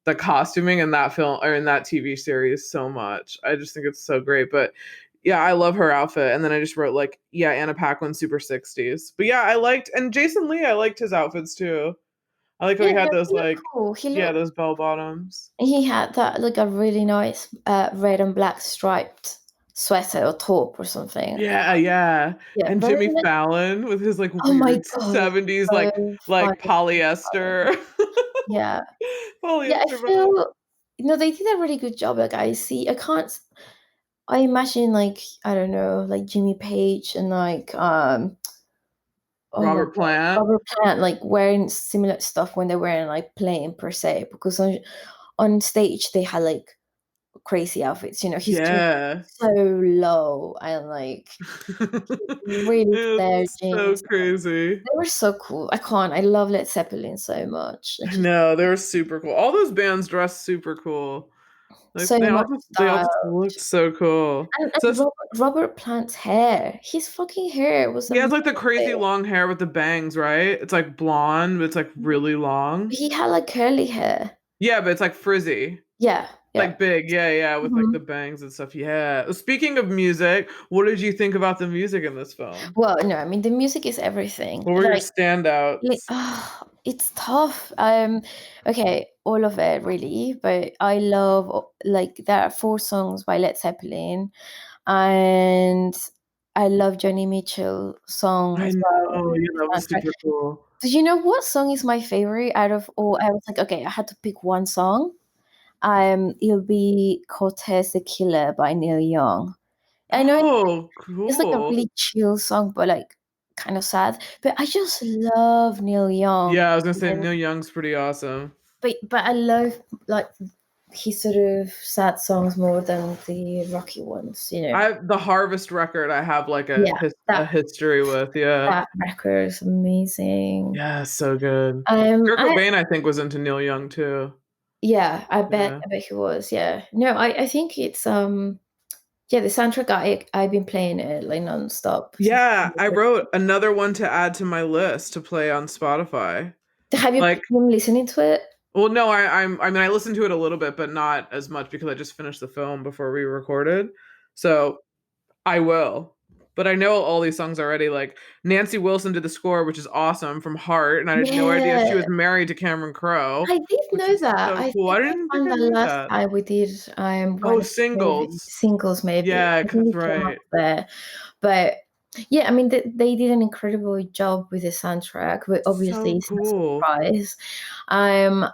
the costuming in that film or in that TV series so much. I just think it's so great. But yeah, I love her outfit. And then I just wrote like, yeah, Anna Paquin super 60s. But yeah, I liked and Jason Lee, I liked his outfits too. I like how Yeah, he had no, those he looked like cool. He yeah, looked those bell bottoms. he had that like a really nice red and black striped sweater or top or something. Yeah, yeah. Yeah, And very Jimmy like Fallon with his like oh my weird god, 70s so like funny. polyester Yeah. Yeah, I polyester belt. feel they did a really good job, like, I imagine, like, I don't know, like, Jimmy Page and, like, oh my Robert god, Plant. Robert Plant, like, wearing similar stuff when they weren't, like, playing per se, because on stage, they had, like, crazy outfits, he's just Yeah. so low and, like, really flare It's so jeans. crazy. They were so cool. I love Led Zeppelin so much. I I just know, they were super cool. All those bands dressed super cool. Like, so they all much just they all style. just looked so cool. So And Robert Plant's hair, his fucking hair was he has, like, the crazy amazing. long hair with the bangs, right? It's, like, blonde, but it's, like, really long. He had, like, curly hair. Yeah, but it's, like, frizzy. Yeah, yeah. Like, big, yeah, yeah, with, like, the Mhm. bangs and stuff, yeah. Speaking of music, what did you think about the music in this film? Well, no, I mean, the music is everything. What were your standouts? It's tough. Okay, all of it really, but I love like there are 4 songs by Led Zeppelin, and I love Joni Mitchell song I as well know, in yeah, the that was soundtrack. super cool. Do you know what song is my favorite out of all? I was like, okay, I had to pick one song. It'll be Cortez the Killer by Neil Young. I know Oh, it's like a cool. really chill song, but like kind of sad. But I just love Neil Young. Yeah, I was gonna say Neil Young's pretty awesome. But I love like his sort of sad songs more than the rocky ones. The Harvest record I have, like, Yeah, a history with, yeah. that record is amazing. Yeah, so good. Kurt I Cobain, I think, was into Neil Young too. yeah, Yeah. I bet he was. Yeah, no, I think it's yeah, the soundtrack I've been playing it like nonstop since. Yeah, I wrote another one to add to my list to play on Spotify. Have you Like been listening to it? well, no, I mean, I listened to it a little bit, but not as much because I just finished the film before we recorded. So I will. But I know all these songs already. Like Nancy Wilson did the score, which is awesome from Heart, and I had no idea she Yeah, was married to Cameron Crowe, I did which know is that. so I cool. I think I didn't think found I that knew last that. time we did one Oh, of the movie Singles. singles, maybe. Yeah, I think that's it came up right. there. But yeah, I mean, they did an incredible job with the soundtrack, but obviously So it's no cool. surprise. Um,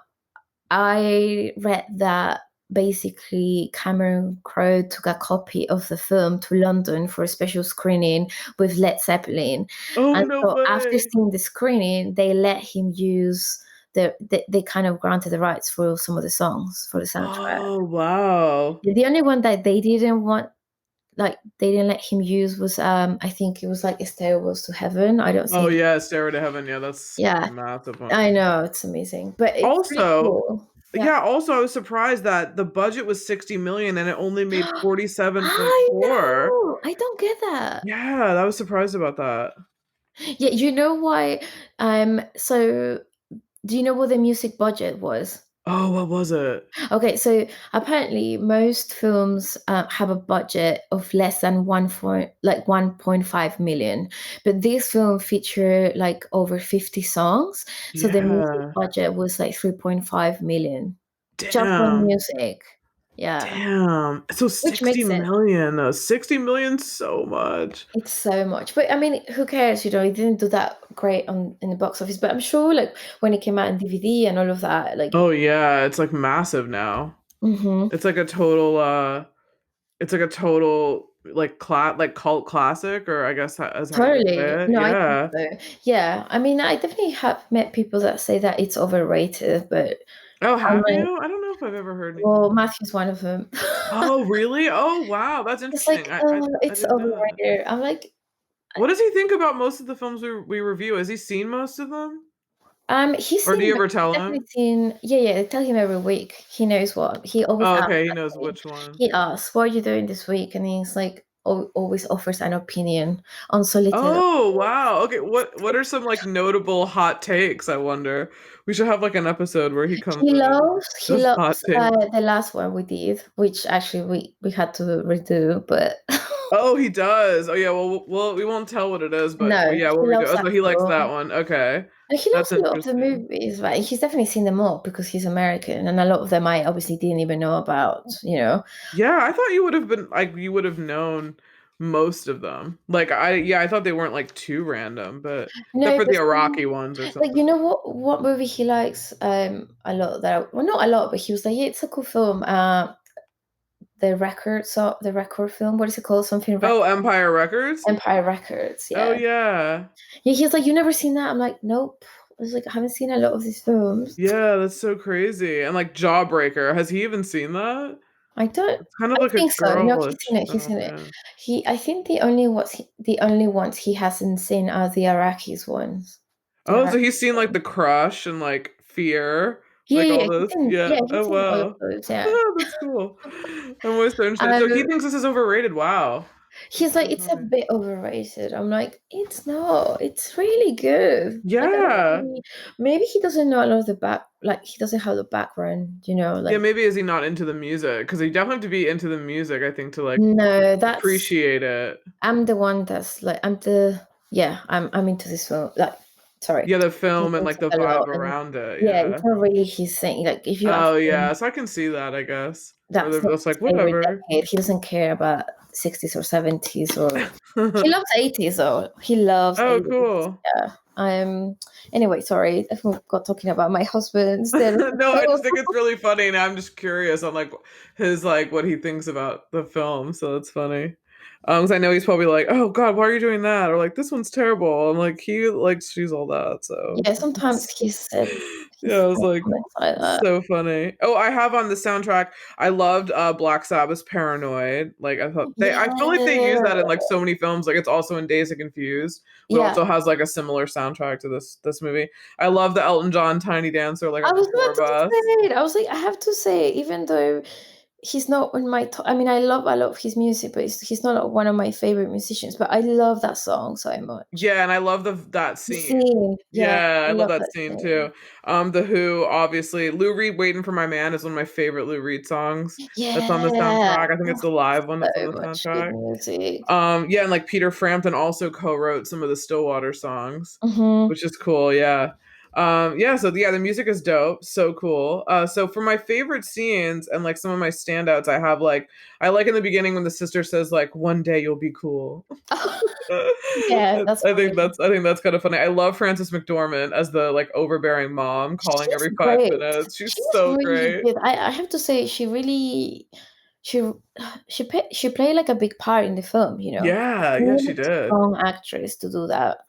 I read that basically Cameron Crowe took a copy of the film to London for a special screening with Led Zeppelin. Oh, And no so after way. seeing the screening, they let him use they kind of granted the rights for some of the songs for the soundtrack. Oh, wow. The only one that they didn't want, like they didn't let him use was I think it was like Stairwells to Heaven. I don't Oh, think. yeah, Stairway to Heaven. Yeah, that's a Yeah, massive one. I know it's amazing, but it's really Also, cool. Yeah. yeah, also I was surprised that the budget was 60 million and it only made I 47.4. know. I don't get that. Yeah, I was surprised about that. Yeah, you know why? So do you know what the music budget was? Oh, what was it? Okay, so apparently most films have a budget of less than 1.5 million, but this film featured like over 50 songs, so the music Yeah. budget was like 3.5 million just on Damn. music. Yeah, Damn. So which 60 makes it million. 60 million so much. it's so much. But I mean, who cares? You know, it didn't do that great on in the box office, but I'm sure like when it came out in DVD and all of that, like Oh yeah, it's like massive now. mhm. It's like a total it's like a total like cult classic, or I guess that is how you would Totally. say it. No, I think Yeah. so. Yeah. I mean, I definitely have met people that say that it's overrated, but Oh, I'm have like, you? I don't know if I've ever heard anything well, like that. Matthew's one of them. Oh, really? Oh, wow. That's It's like, interesting. I it's didn't know that. overrated. I'm like, What does he think about most of the films we review? Has he seen most of them? he's Or do seen you them. ever He's tell definitely him? seen. Yeah, yeah. I tell him every week. He knows what he always Oh, asks. okay, he knows Actually, which one. he asks, "What are you doing this week?" And he's like, always offers an opinion on Solitaire. Oh, wow. Okay, what are some like notable hot takes, I wonder? We should have like an episode where he comes in and He does hot loves takes. the last one we did, which actually we had to redo, but Oh, he does. Oh, yeah. Well, we won't tell what it is, but no, yeah, he we'll redo. loves Oh, that so he likes that film. one. Okay, And he that's loves a lot of the interesting. movies, right? He's definitely seen them all because he's American, and a lot of them I obviously didn't even know about, you know. Yeah, I thought you would have been like you would have known most of them. Like I thought they weren't like too random, but except No, for but the Iraqi ones or like you something. know what movie he likes a lot that well not a lot, but he was like, yeah, it's a cool film. The record film, what is it called? Something Oh, record Empire Records? Empire Records, Oh yeah. yeah. Yeah, he's like, "You never seen that?" I'm like, "Nope." I was like, "I haven't seen a lot of these films." Yeah, that's so crazy. And like Jawbreaker, has he even seen that? I don't It's kind of I like a think so. No, girlish he's seen film, it. yeah. I think the only ones he hasn't seen are the Iraqis ones. The Oh, so Iraqi he's seen like ones. The Crush and like Fear, Yeah, like all yeah, those. Yeah. he's Oh seen all of wow. those, yeah. That's cool. I'm always so interested. So he Um, thinks this is overrated. Wow. he's That's like, so "It's a funny. bit overrated." I'm like, "It's not. It's really good." Like, I don't Yeah. really maybe he doesn't know a lot of the he doesn't have the background, you know, Yeah, like maybe is he not into the music? Because you definitely have to be into the music, I think, to like no, that's appreciate it. I'm the one that's like I'm into this film. Like, sorry, Yeah, the he's film and into like the it a vibe lot, and around it. yeah, it's Yeah. not really his thing. Like, if you ask Oh him, yeah, so I can see that, I guess. Where that's they're not just his like, favorite whatever. decade. He doesn't care about 60s or 70s or he loves 80s though. He loves Oh, 80s. cool. Yeah. Anyway, sorry, I got talking about my husband instead of No, I just the think it's really funny, and I'm just curious on like his like what he thinks about the film. So it's funny. 'Cause I know he's probably like, "Oh God, why are you doing that?" Or like, "This one's terrible." I'm like, he likes she's all that. So yeah, sometimes yeah, he's I was said like, comments like that. so funny. Oh, I have on the soundtrack. I loved Black Sabbath's "Paranoid." Like I thought I feel like they use Yeah. that in like so many films. Like it's also in Days of Confused, but Yeah. also has like a similar soundtrack to this movie. I love the Elton John "Tiny Dancer" like I on the was tour about to bus. say it. I was like, I have to say, even though he's not on my top. I mean, I love a lot of his music, but he's not one of my favorite musicians. But I love that song so much. Yeah, and I love that The scene. scene, yeah, Yeah, I I love love that that scene scene. too. The Who, obviously. Lou Reed, "Waiting for My Man" is one of my favorite Lou Reed songs that's on the Yeah, soundtrack. I think it's oh, the live one that's on so the much good soundtrack. music. Yeah, and like Peter Frampton also co-wrote some of the Stillwater songs, Hmm. which is cool. Yeah. Yeah, so yeah, the music is dope. So cool. So for my favorite scenes and like some of my standouts, I have like I like in the beginning when the sister says like one day you'll be cool. Yeah, that's funny. I think that's kind of funny. I love Frances McDormand as the like overbearing mom calling She's every five great. minutes. She's She's so really great. good. I have to say, she she played like a big part in the film. Yeah, She yeah, she needed a did. strong actress to do that.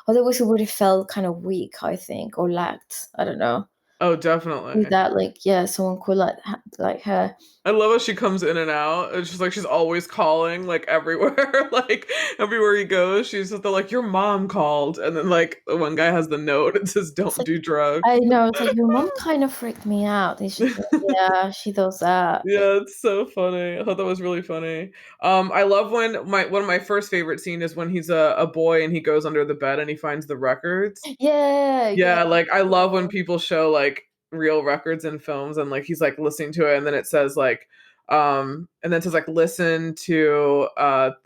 Otherwise, it would have felt kind of weak, I think, or lacked. I don't know. Oh, With definitely. that, like, yeah, someone cool like her. I love how she comes in and out. It's just like she's always calling, like everywhere, like everywhere he goes. She's just like, "Your mom called," and then like the one guy has the note. It says, It's "Don't like do drugs." I know. It's like your mom kind of freaked me out. And she's like, yeah, she does that. Like, Yeah, it's so funny. I thought that was really funny. I love when my one of my first favorite scene is when he's a boy and he goes under the bed and he finds the records. yeah, yeah. Yeah, like I love when people show like real records in films and like he's like listening to it and then it says like and then it says like listen to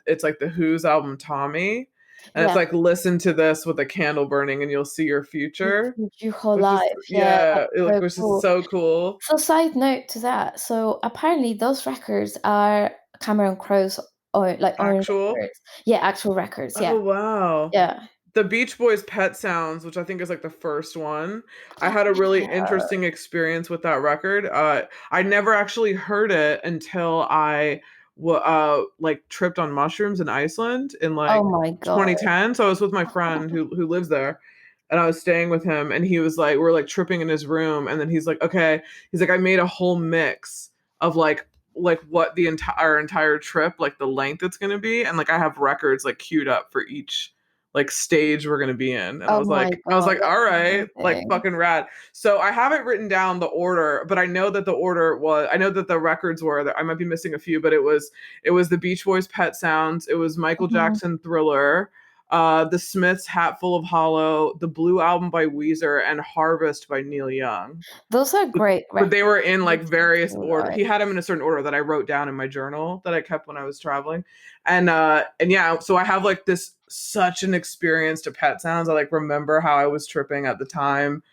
it's like the Who's album Tommy and it's Yeah, like listen to this with a candle burning and you'll see your future, your whole which is life. Yeah, yeah, that's so which is cool. so cool. So, side note to that. So, apparently, those records are Cameron Crowe's or like own Actual. records. Yeah, actual records. Oh Yeah, wow. yeah, The Beach Boys' Pet Sounds, which I think is like the first one. I had a really yeah. interesting experience with that record. I never actually heard it until I like tripped on mushrooms in Iceland in Oh like my God. 2010. So I was with my friend who lives there and I was staying with him and he was like we're like tripping in his room and then he's like okay, he's like I made a whole mix of like what the entire trip like the length it's going to be and like I have records like queued up for each like stage we're gonna be in. And Oh my I was God, like, all that's right, like amazing. fucking rad. So I haven't written down the order, but I know that the order was I know that the records were that I might be missing a few, but it was the Beach Boys Pet Sounds, it was Michael Mhm. Jackson Thriller, the Smiths Hatful of Hollow, the Blue Album by Weezer, and Harvest by Neil Young. Those are great But they were records in to like listen various to, order. right? He had them in a certain order that I wrote down in my journal that I kept when I was traveling. And yeah, so I have like this such an experience to Pet Sounds. I like remember how I was tripping at the time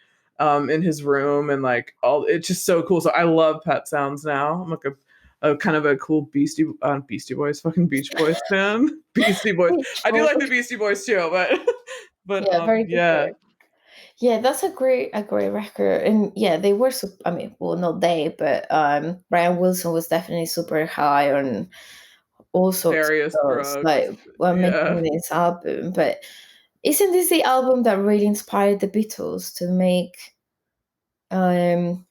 in his room and like all it's just so cool. So I love Pet Sounds now. I'm like a kind of a cool Beastie Boys, fucking Beach Boys fan. Beastie Boys. Beach I do like the Boys. Beastie Boys too, but Yeah, very yeah, different. Yeah, that's a great record. And yeah, they were I mean, well, not they, but Brian Wilson was definitely super high on all sorts various of drugs, drugs. like when Yeah. making this album. But isn't this the album that really inspired the Beatles to make um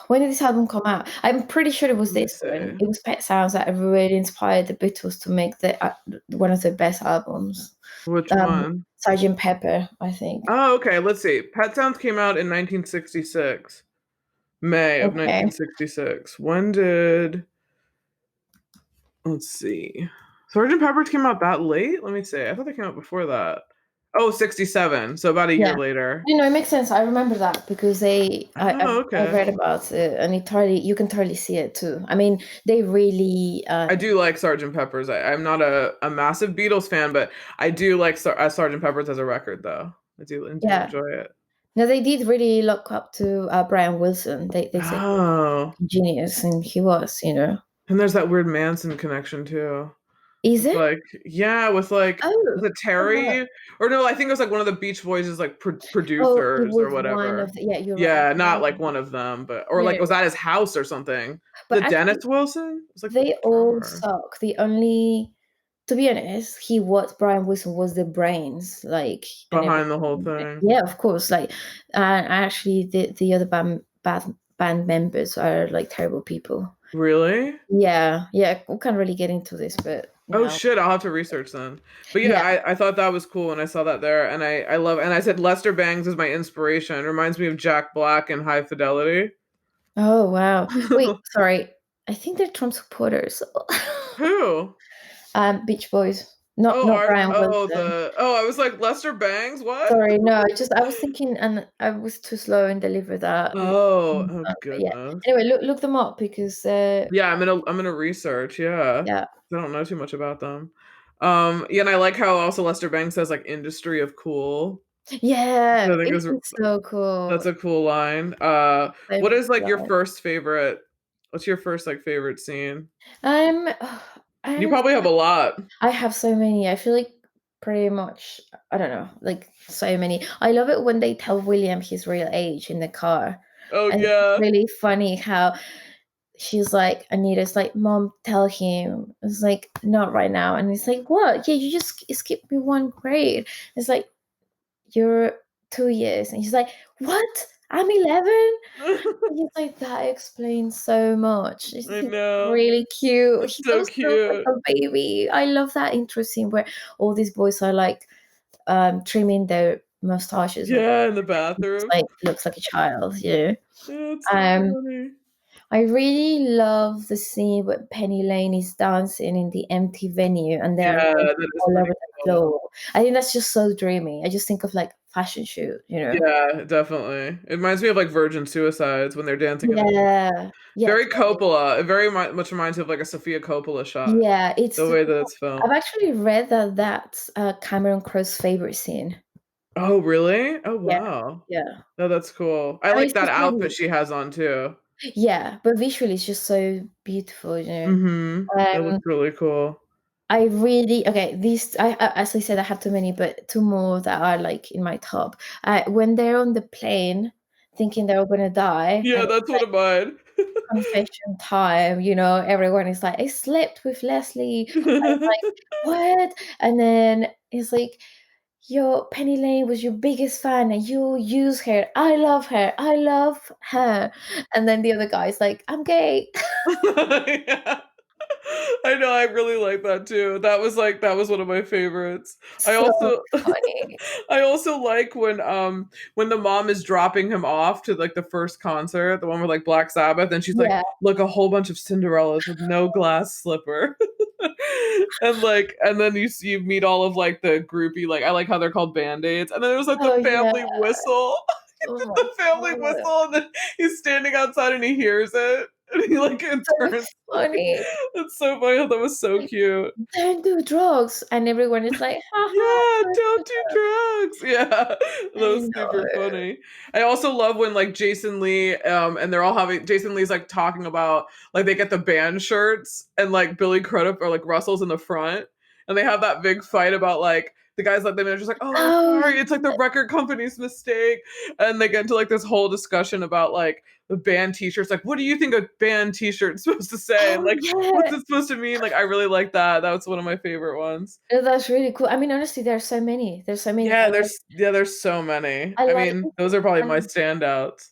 when did this album come out? I'm pretty sure it was Let me this one. see. It was Pet Sounds that really inspired the Beatles to make the one of their best albums. Which Um, one? Sergeant Pepper, I think. Oh, okay. Let's see. Pet Sounds came out in 1966, May of Okay. 1966. When did, let's see. Sergeant Pepper's came out that late? Let me see. I thought they came out before that. Oh, 67. So about a year Yeah. later. You know, it makes sense. I remember that because Oh, I've okay. read about it and you can totally see it too. I mean, they really I do like Sergeant Pepper's. I'm not a massive Beatles fan, but I do like Sergeant Pepper's as a record, though. I do yeah. enjoy it. No, they did really look up to Brian Wilson. They said he was Oh, a genius and he was, you know. and there's that weird Manson connection too. Is With it? like, yeah, with like, Oh, was it oh wow. Terry? Or no, I think it was like one of the Beach Boys' like Oh, it producers or was one whatever. of the, yeah, you're right. Yeah, One not of like the, one of them, but or yeah, like was that his house or something? but Was it Dennis actually Wilson? It was like the they all drummer suck. The only, to be honest, Brian Wilson was the brains, like, and behind the whole everything. thing. Yeah, of course. Like, actually, the other band members are like terrible people. Really? Yeah, yeah. We can't really get into this, but Oh no. shit, I'll have to research then. But yeah, Yeah. I thought that was cool when I saw that there, and I love and I said Lester Bangs is my inspiration. Reminds me of Jack Black and High Fidelity. Oh wow. Wait, sorry. I think they're Trump supporters. Who? Beach Boys, not Brian Wilson. I was like Lester Bangs. What? Sorry, no, I was thinking, and I was too slow in deliver that. Oh But yeah. goodness. Anyway, look them up because Yeah, I'm gonna research. Yeah, yeah. I don't know too much about them. Yeah, and I like how also Lester Bangs says like "industry of cool." Yeah, I think it is is so cool. that's a cool line. So What is like your yeah. first favorite? What's your first like favorite scene? Um, You honestly, probably have a lot. I have so many. I feel like pretty much, I don't know, like so many. I love it when they tell William his real age in the car. Oh And it's yeah. really funny how she's like, Anita's like, Mom, tell him. It's like, not right now. And he's like, what? Yeah, you just skipped me one grade. It's like, you're 2 years. And she's like, what? I'm 11? And he's like, that explains so much. I He's know. really cute. It's He so always feels like cute. a baby. I love that intro scene where all these boys are like trimming their mustaches with Yeah, in the he just bathroom. like looks like a child, yeah. Yeah, it's so Um funny. I really love the scene where Penny Lane is dancing in the empty venue and Yeah, they're that is all pretty over the cool. floor. I think that's just so dreamy. I just think of like fashion shoot, you know? Yeah, definitely. It reminds me of like Virgin Suicides when they're dancing in the Yeah. Yeah, very totally. Coppola. It very much reminds me of like a Sofia Coppola shot. Yeah, it's The super way that cool. it's I've filmed. actually read that that's Cameron Crowe's favorite scene. Oh, really? Oh, Yeah, wow. yeah. No, that's cool. I I mean, like it's that just outfit really she has on too. yeah, but visually it's just so beautiful, you know? Mhm. It Um, looks really cool. I really okay, these as I said, I have too many, but 2 more that are, like, in my top. When they're on the plane thinking they're all gonna die, and Yeah, it's, that's one like, of mine. confession time, you know, everyone is like, "I slept with Leslie." I was like, "What?" And then it's like, "Your Penny Lane was your biggest fan, and you use her. I love her. I love her." And then the other guy's like, "I'm gay." Yeah. I know, I really like that too. That was one of my favorites. I So also funny. I also like when the mom is dropping him off to like the first concert, the one with like Black Sabbath, and she's like, Yeah. look, a whole bunch of Cinderellas with no glass slipper. And then you meet all of like the groupie, like I like how they're called band-aids, and then there's like the Oh, yeah. family whistle. Oh my The family god. whistle, and then he's standing outside and he hears it. And he like it So turns. funny. It's so funny. That was so Like, cute. "Don't do drugs," and everyone is like, "Ha ha, Yeah, don't do don't do drugs." drugs. Yeah, that I was super know. funny. I also love when like Jason Lee, and they're all having Jason Lee's like talking about like they get the band shirts and like Billy Crudup or like Russell's in the front, and they have that big fight about like the guys like the manager's like, oh Oh, sorry, it's like the record company's mistake, and they get into like this whole discussion about like the band t-shirts, like what do you think a band t-shirt's supposed to say, and oh, like what's yeah. it supposed to mean? Like I really like that. That was one of my favorite ones. Oh, that's really cool. I mean, honestly, there's so many. There's so many. There's so many. I I like mean, those are probably my um, standouts.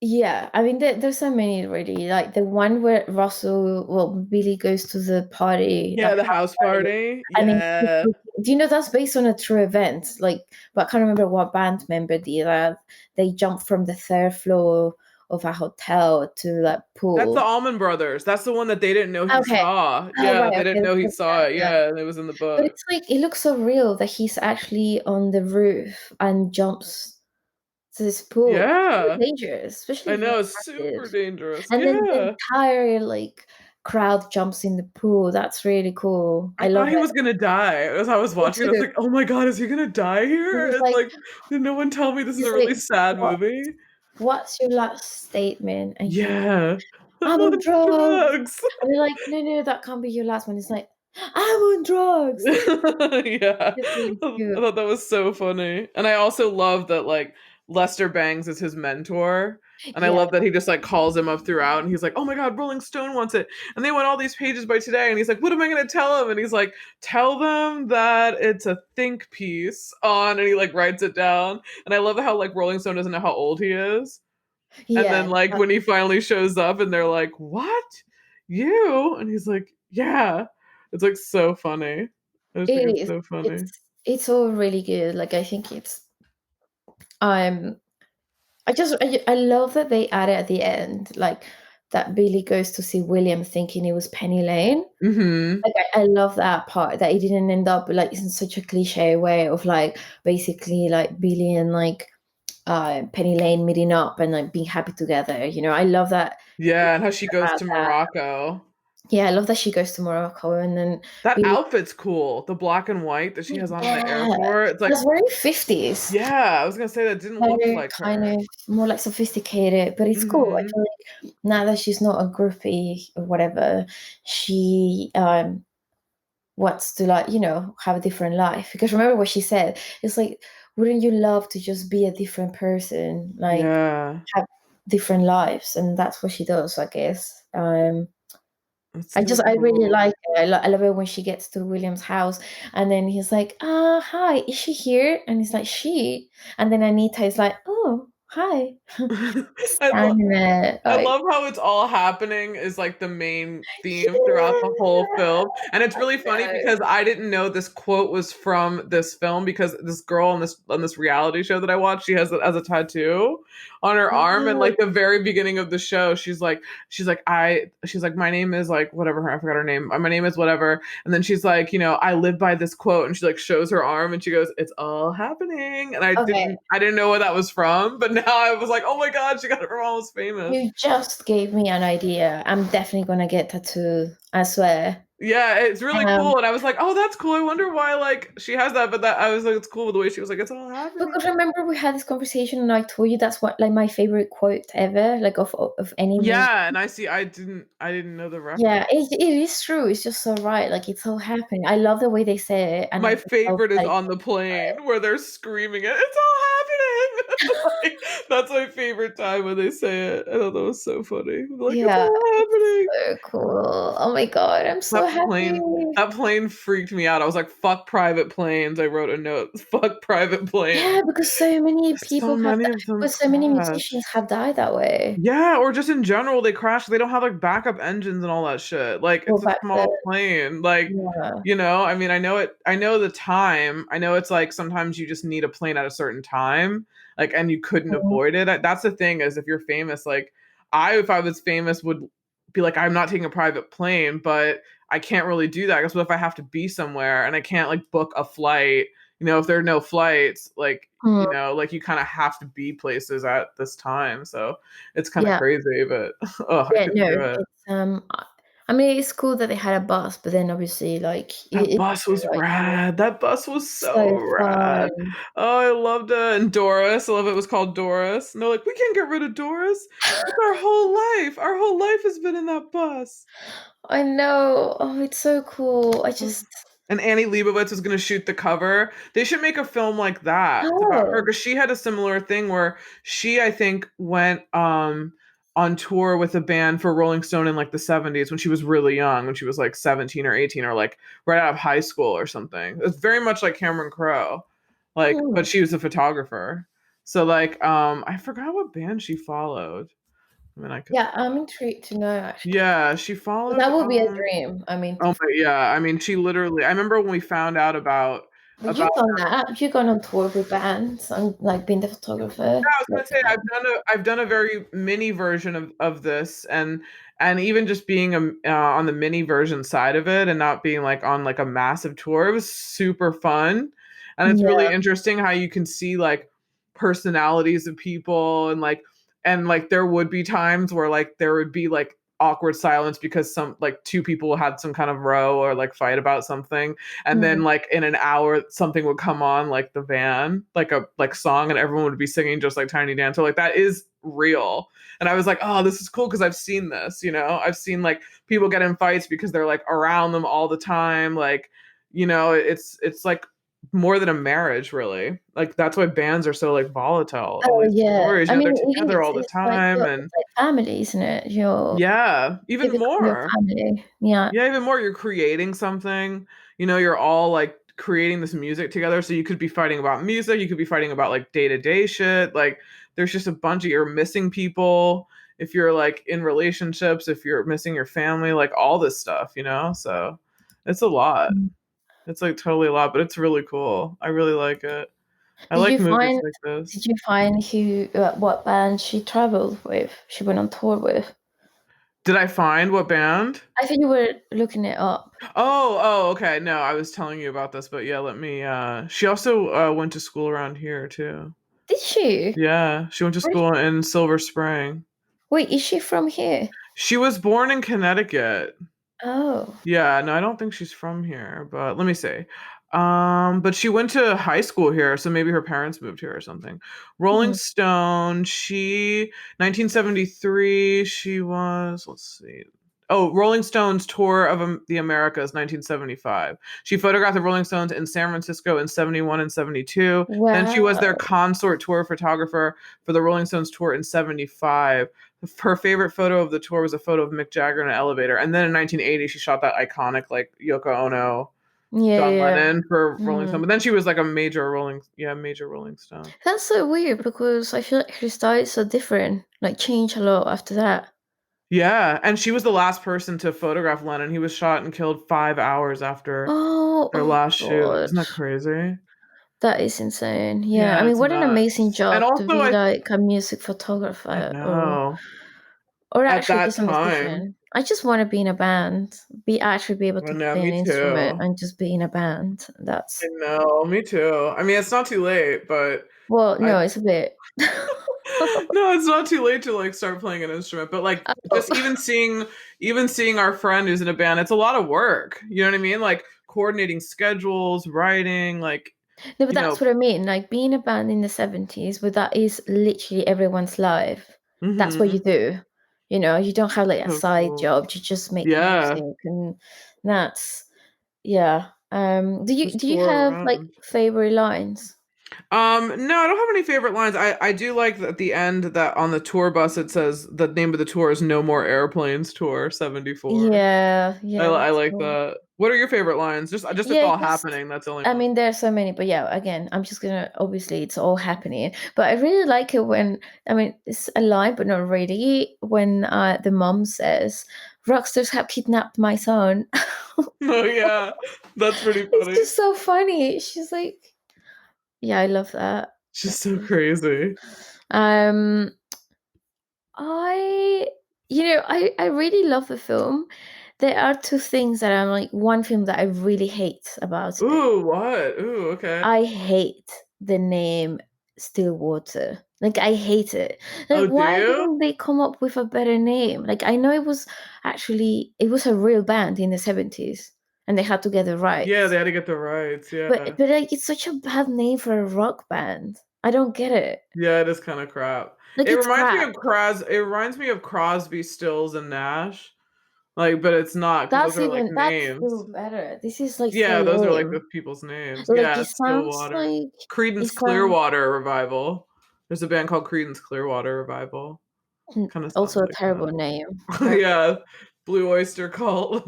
yeah, I mean, there's so many really. Like the one where Billy goes to the party, the Yeah, the house house party, party. and then Yeah. do you know that's based on a true event? Like, but I can't remember what band member did that. They jumped from the third floor of a hotel to that That's the pool. Allman Brothers. That's the one that they didn't know he Okay. saw. Oh, Yeah, right, they okay, didn't know he okay, saw it. yeah, yeah. Yeah, it was in the But book. it's like it looks so real that he's actually on the roof and jumps to this pool. So Yeah. dangerous, especially I if you're know, it's super active. dangerous. And then the Yeah. entire, like, crowd jumps in the pool. That's really cool. I I love thought he it. was gonna die. As I was Me watching it, I was too. like, "Oh my god, is he gonna die He here?" was It's like like, did no one tell me this is he's a like, really sad "What movie? what's your last statement?" And he's like, Yeah. "I'm on drugs." Drugs. And they're like, "No, no, that can't be your last one." It's like, "I'm on drugs." Yeah. It's really I cute. thought that was so funny. And I also love that like Lester Bangs is his mentor. And I Yeah, love that he just like calls him up throughout and he's like, "Oh my god, Rolling Stone wants it." And they want all these pages by today and he's like, "What am I going to tell him?" And he's like, "Tell them that it's a think piece on," and he like writes it down. And I love how like Rolling Stone doesn't know how old he is. And yeah, then like when he finally shows up and they're like, "What? You?" And he's like, "Yeah." It's like so funny. I just think it it's is. so It's funny. it's all really good. Like, I think it's, um I love that they added at the end, like, that Billy goes to see William thinking it was Penny Lane. Mhm. Like I love that part, that it didn't end up like in such a cliche way of like basically like Billy and like Penny Lane meeting up and like being happy together. You know, I love that Yeah, and how she goes about to that. Morocco. Yeah, I love that she goes to Morocco and then That Billy. outfit's cool. The black and white that she has on in the Yeah, airport. It's like, that's very 50s. yeah, I was gonna say that didn't look Very like kind her. of more like sophisticated, but it's cool. I Mhm. feel like now that she's not a groupie or whatever, she wants to like, you know, have a different life. Because remember what she said, it's like, wouldn't you love to just be a different person, like Yeah. have different lives? And that's what she does, I guess. That's I so just I really cool. like it. I love it when she gets to William's house and then he's like, hi, is she here? And he's like, she. And then Anita is like, oh, hi. Just I love standing there, I like, love how it's all happening is like the main theme throughout the whole yeah, film. And it's I really funny know. because I didn't know this quote was from this film because this girl on this reality show that I watched, she has it as a tattoo on her arm. And Oh, like the very beginning of the show, she's like, my name is like whatever, I forgot her name. My name is whatever. And then she's like, you know, I live by this quote, and she like shows her arm and she goes, it's all happening. And okay. I didn't know where that was from, but now I was like, oh my God, she got it from Almost Famous. You just gave me an idea. I'm definitely gonna get tattooed, I swear. Yeah, it's really Um, cool. And I was like, oh, that's cool. I wonder why like she has that, but that I was like, it's cool the way she was like, it's all happening. because remember we had this conversation and I told you that's what like my favorite quote ever, like of any movie. Yeah, and I didn't know the Yeah, reference. it is true. It's just so right. Like it's so happening. I love the way they say it, and I My just love favorite is like. on the plane where they're screaming it. It's all happening. Like, that's my favorite time when they say it. I thought that was so funny. Like it's Yeah, all it's happening. so cool. Oh my god, I'm so That happy. plane that plane freaked me out. I was like, fuck private planes. I wrote a note. Fuck private planes. Yeah, because so many So people have, many of them because so many crash. musicians have died that way. Yeah, or just in general, they crash. They don't have like backup engines and all that shit. Like Well, it's a back then, small plane. Like, yeah. you know, I mean, I know it. I know the time. I know it's like sometimes you just need a plane at a certain time, like, and you couldn't Mhm. avoid it. That's the thing is if you're famous, like if I was famous, would be like, I'm not taking a private plane, but I can't really do that. I guess what if I have to be somewhere and I can't like book a flight? You know, if there are no flights, like you Mm, know, like you kind of have to be places at this time. So it's kind of yeah, crazy, but oh, I yeah, couldn't no, do it. it's I mean, it's cool that they had a bus, but then obviously, like, That it's bus was like rad. That bus was so so rad. fun. Oh, I loved it. And Doris, I love it was called Doris. And they're like, we can't get rid of Doris. It's our whole life. Our whole life has been in that bus. I know. Oh, it's so cool. I Ugh. just And Annie Leibovitz is going to shoot the cover. They should make a film like that about her oh. because she had a similar thing where she, I think, went on tour with a band for Rolling Stone in like the 70s when she was really young, when she was like 17 or 18 or like right out of high school or something. It's very much like Cameron Crowe. Like, Hmm. but she was a photographer. So like I forgot what band she followed. I mean I could Yeah, I'm intrigued to know actually. yeah, she followed That would be a dream. I mean, oh my yeah, I mean she literally I remember when we found out but about you've done that. You've gone on tour with bands and like been the photographer. I was gonna say I've done a very mini version of this and even just being on the mini version side of it and not being like on like a massive tour, it was super fun, and it's really Yeah. interesting how you can see like personalities of people and like there would be times where like there would be like awkward silence because some like two people had some kind of row or like fight about something and then Mm. like in an hour something would come on like the van like a like song and everyone would be singing just like Tiny Dancer like that is real and I was like oh this is cool because I've seen this you know I've seen like people get in fights because they're like around them all the time like you know it's like more than a marriage really like that's why bands are so like volatile all Oh these yeah. stories I you know mean, they're it together is. all the It's like time it's and like family, isn't it? You're yeah they even become your more family. Yeah. yeah, even more, you're creating something. You know, you're all like creating this music together. So you could be fighting about music, you could be fighting about like day-to-day shit. Like there's just a bunch of you're missing people if you're like in relationships, if you're missing your family, like all this stuff, you know? So it's a lot. Mm. It's like totally a lot, but it's really cool. I really like it. I Did like you movies find like this. did you find who what band she traveled with? She went on tour with? Did I find what band? I think you were looking it up. Oh, okay. No, I was telling you about this, but yeah, let me she also went to school around here too. Did she? Yeah, she went to Where, school in Silver Spring. wait, is she from here? She was born in Connecticut. Oh. Yeah, no, I don't think she's from here, but let me see. But she went to high school here, so maybe her parents moved here or something. Rolling Hmm. Stone, 1973, she was, let's see. Oh, Rolling Stones tour of the Americas, 1975. She photographed the Rolling Stones in San Francisco in 71 and 72. Then she was their Wow. consort tour photographer for the Rolling Stones tour in 75. Her favorite photo of the tour was a photo of Mick Jagger in an elevator. And then in 1980, she shot that iconic like Yoko Ono, Yeah, John yeah. Lennon for Rolling Stone. Hmm. But then she was like a major Rolling Stone. That's so weird because I feel like her style is so different. Like changed a lot after that. Yeah, and she was the last person to photograph Lennon. He was shot and killed 5 hours after Oh, their oh last shoot. God. Isn't that crazy? That is insane. Yeah. I Yeah, mean, it's what an amazing nuts. And job to also, be like a music I photographer know or at actually that just a time. musician. I just want to be in a band, be able I to know, play an me instrument too. and just be in a band. I That's know, me too. I mean, it's not too late, but well, I no, it's a bit. no, it's not too late to like start playing an instrument, but like Oh. just even seeing our friend who's in a band, it's a lot of work. You know what I mean? Like coordinating schedules, writing, like, No, but you know, that's what I mean. Like being a band in the 70s, where that is literally everyone's life. That's what you mhm. do. You know, you don't have like a So side cool. job. You just make Yeah. music, and that's yeah. Just Do you tour have like around. favorite lines? No, I don't have any favorite lines. I do like at the end that on the tour bus it says the name of the tour is No More Airplanes Tour 74. Yeah, yeah, I that's like cool. that. What are your favorite lines? Just it's Yeah, all just happening. That's the only I one. mean, there are so many, but yeah, again, I'm just gonna obviously it's all happening. But I really like it when I mean it's a lie, but not really. When the mom says, "Rockstars have kidnapped my son," Oh yeah, that's pretty it's funny. just so funny. She's like, "Yeah, I love that." She's That's so really funny. crazy. Um, I I really love the film. There are two things that I'm like one film that I really hate about it. Ooh, what? Ooh, okay. I hate the name Stillwater. Like I hate it. Like Oh, do why you? didn't they come up with a better name? Like I know it was a real band in the 70s and they had to get the Yeah, they rights. had to get the rights. But Yeah. like it's such a bad name for a rock band. I don't get it. Yeah, it is kind of crap. Like It it's reminds me crap. of It reminds me of Crosby, Stills, and Nash. Like, but it's not because those are like That's names. still better. This is like so Yeah, those are like the lame. people's names. Like Yeah, it it's sounds Stillwater. like it Creedence sounds Clearwater Revival. There's a band called Creedence Clearwater Revival. Kind of sounds also a like terrible that. name. Terrible. Yeah, Blue Oyster Cult.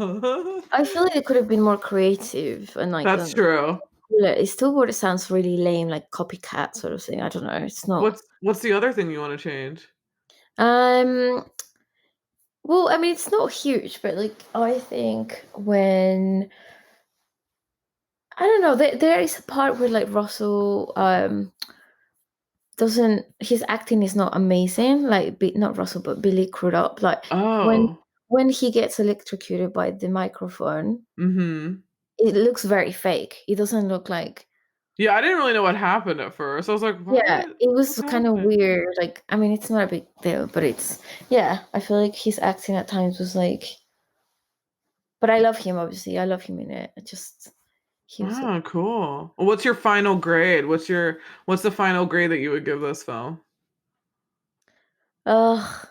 I feel like it could have been more creative and like That's true. cooler. It still would sounds really lame, like copycat sort of thing. I don't know. It's not. What's the other thing you want to change? Um. Well, I mean, it's not huge, but like I think when I don't know, there is a part where like Russell doesn't his acting is not amazing. Like not Russell, but Billy Crudup. Like when Oh. when he gets electrocuted by the microphone, Mm-hmm. it looks very fake. It doesn't look like Yeah, I didn't really know what happened at first. I was like, yeah, what? it was What's kind of happening? weird. Like, I mean, it's not a big deal, but it's yeah. I feel like his acting at times was like, but I love him. Obviously, I love him in it. I just he was like, Oh, cool. What's your final grade? What's the final grade that you would give this film? oh,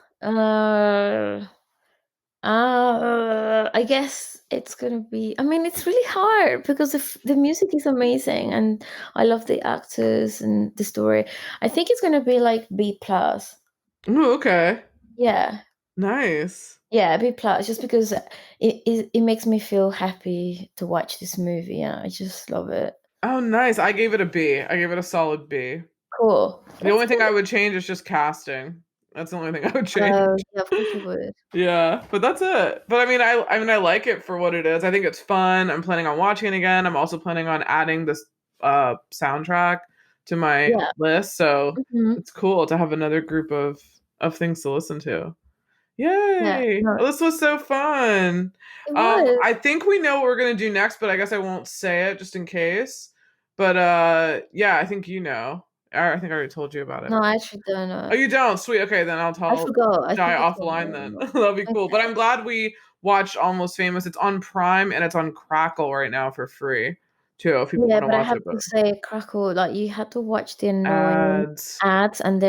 I guess it's gonna be. I mean, it's really hard because the music is amazing and I love the actors and the story. I think it's gonna be like B plus. Ooh, okay. Yeah, Nice. yeah, B plus. Just because it makes me feel happy to watch this movie. Yeah, I just love it. Oh, nice. I gave it a B. I gave it a solid B. Cool. The That's only thing good. I would change is just casting. That's the only thing I would change. Yeah, of course you would. Yeah, but that's it. But I mean I like it for what it is. I think it's fun. I'm planning on watching it again. I'm also planning on adding this soundtrack to my Yeah. list. So Mhm. it's cool to have another group of things to listen to. Yeah, Yay! no, Well, this was so fun. it was. I think we know what we're gonna do next, but I guess I won't say it just in case. But yeah, I think you know. I think I already told you about it. No, I actually don't Oh, know. you don't? Sweet. Okay, then I'll I tell forgot. I Jai think you told offline then. me. That'll be cool. But Okay. I'm glad we watched Almost Famous. It's on Prime and it's on Crackle right now for free too, if people Yeah, want to but I watch have it. to But say, Crackle, like you had to watch the annoying ads. ads, and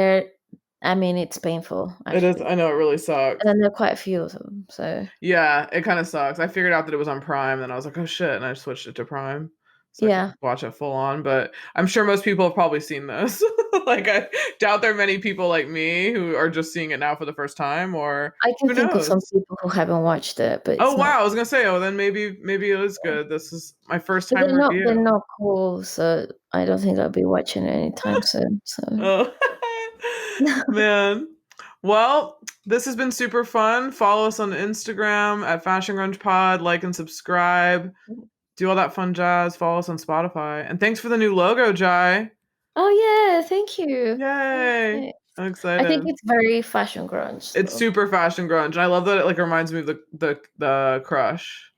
I mean, it's painful It is, actually. I know it really And sucks. then there are quite a few of them. So Yeah, it kind of sucks. I figured out that it was on Prime, and I was like, "Oh shit!" And I switched it to Prime, so I could yeah, watch it full on. But I'm sure most people have probably seen this. Like, I doubt there are many people like me who are just seeing it now for the first time, or I can who think of some knows? people who haven't watched it, but Oh it's not. wow, I was gonna say, oh then maybe it is good. This is my first But time they're review. not cool, so I don't think I'll be watching it anytime soon. So Oh man. Well, this has been super fun. Follow us on Instagram at Fashion Grunge Pod, like and subscribe. Do all that fun jazz. Follow us on Spotify. And thanks for the new logo, Jai. oh yeah, thank you. Yay. Okay. I'm I think excited. it's very fashion grunge It's though. super fashion grunge. And I love that it like reminds me of the crush.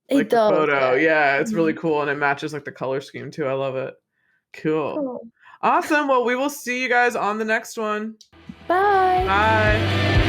It Like the does, photo. yeah. Yeah, it's really Mhm. cool and it matches like the color scheme too. I love it. Cool. Cool. Awesome. Well, we will see you guys on the next one. Bye. Bye.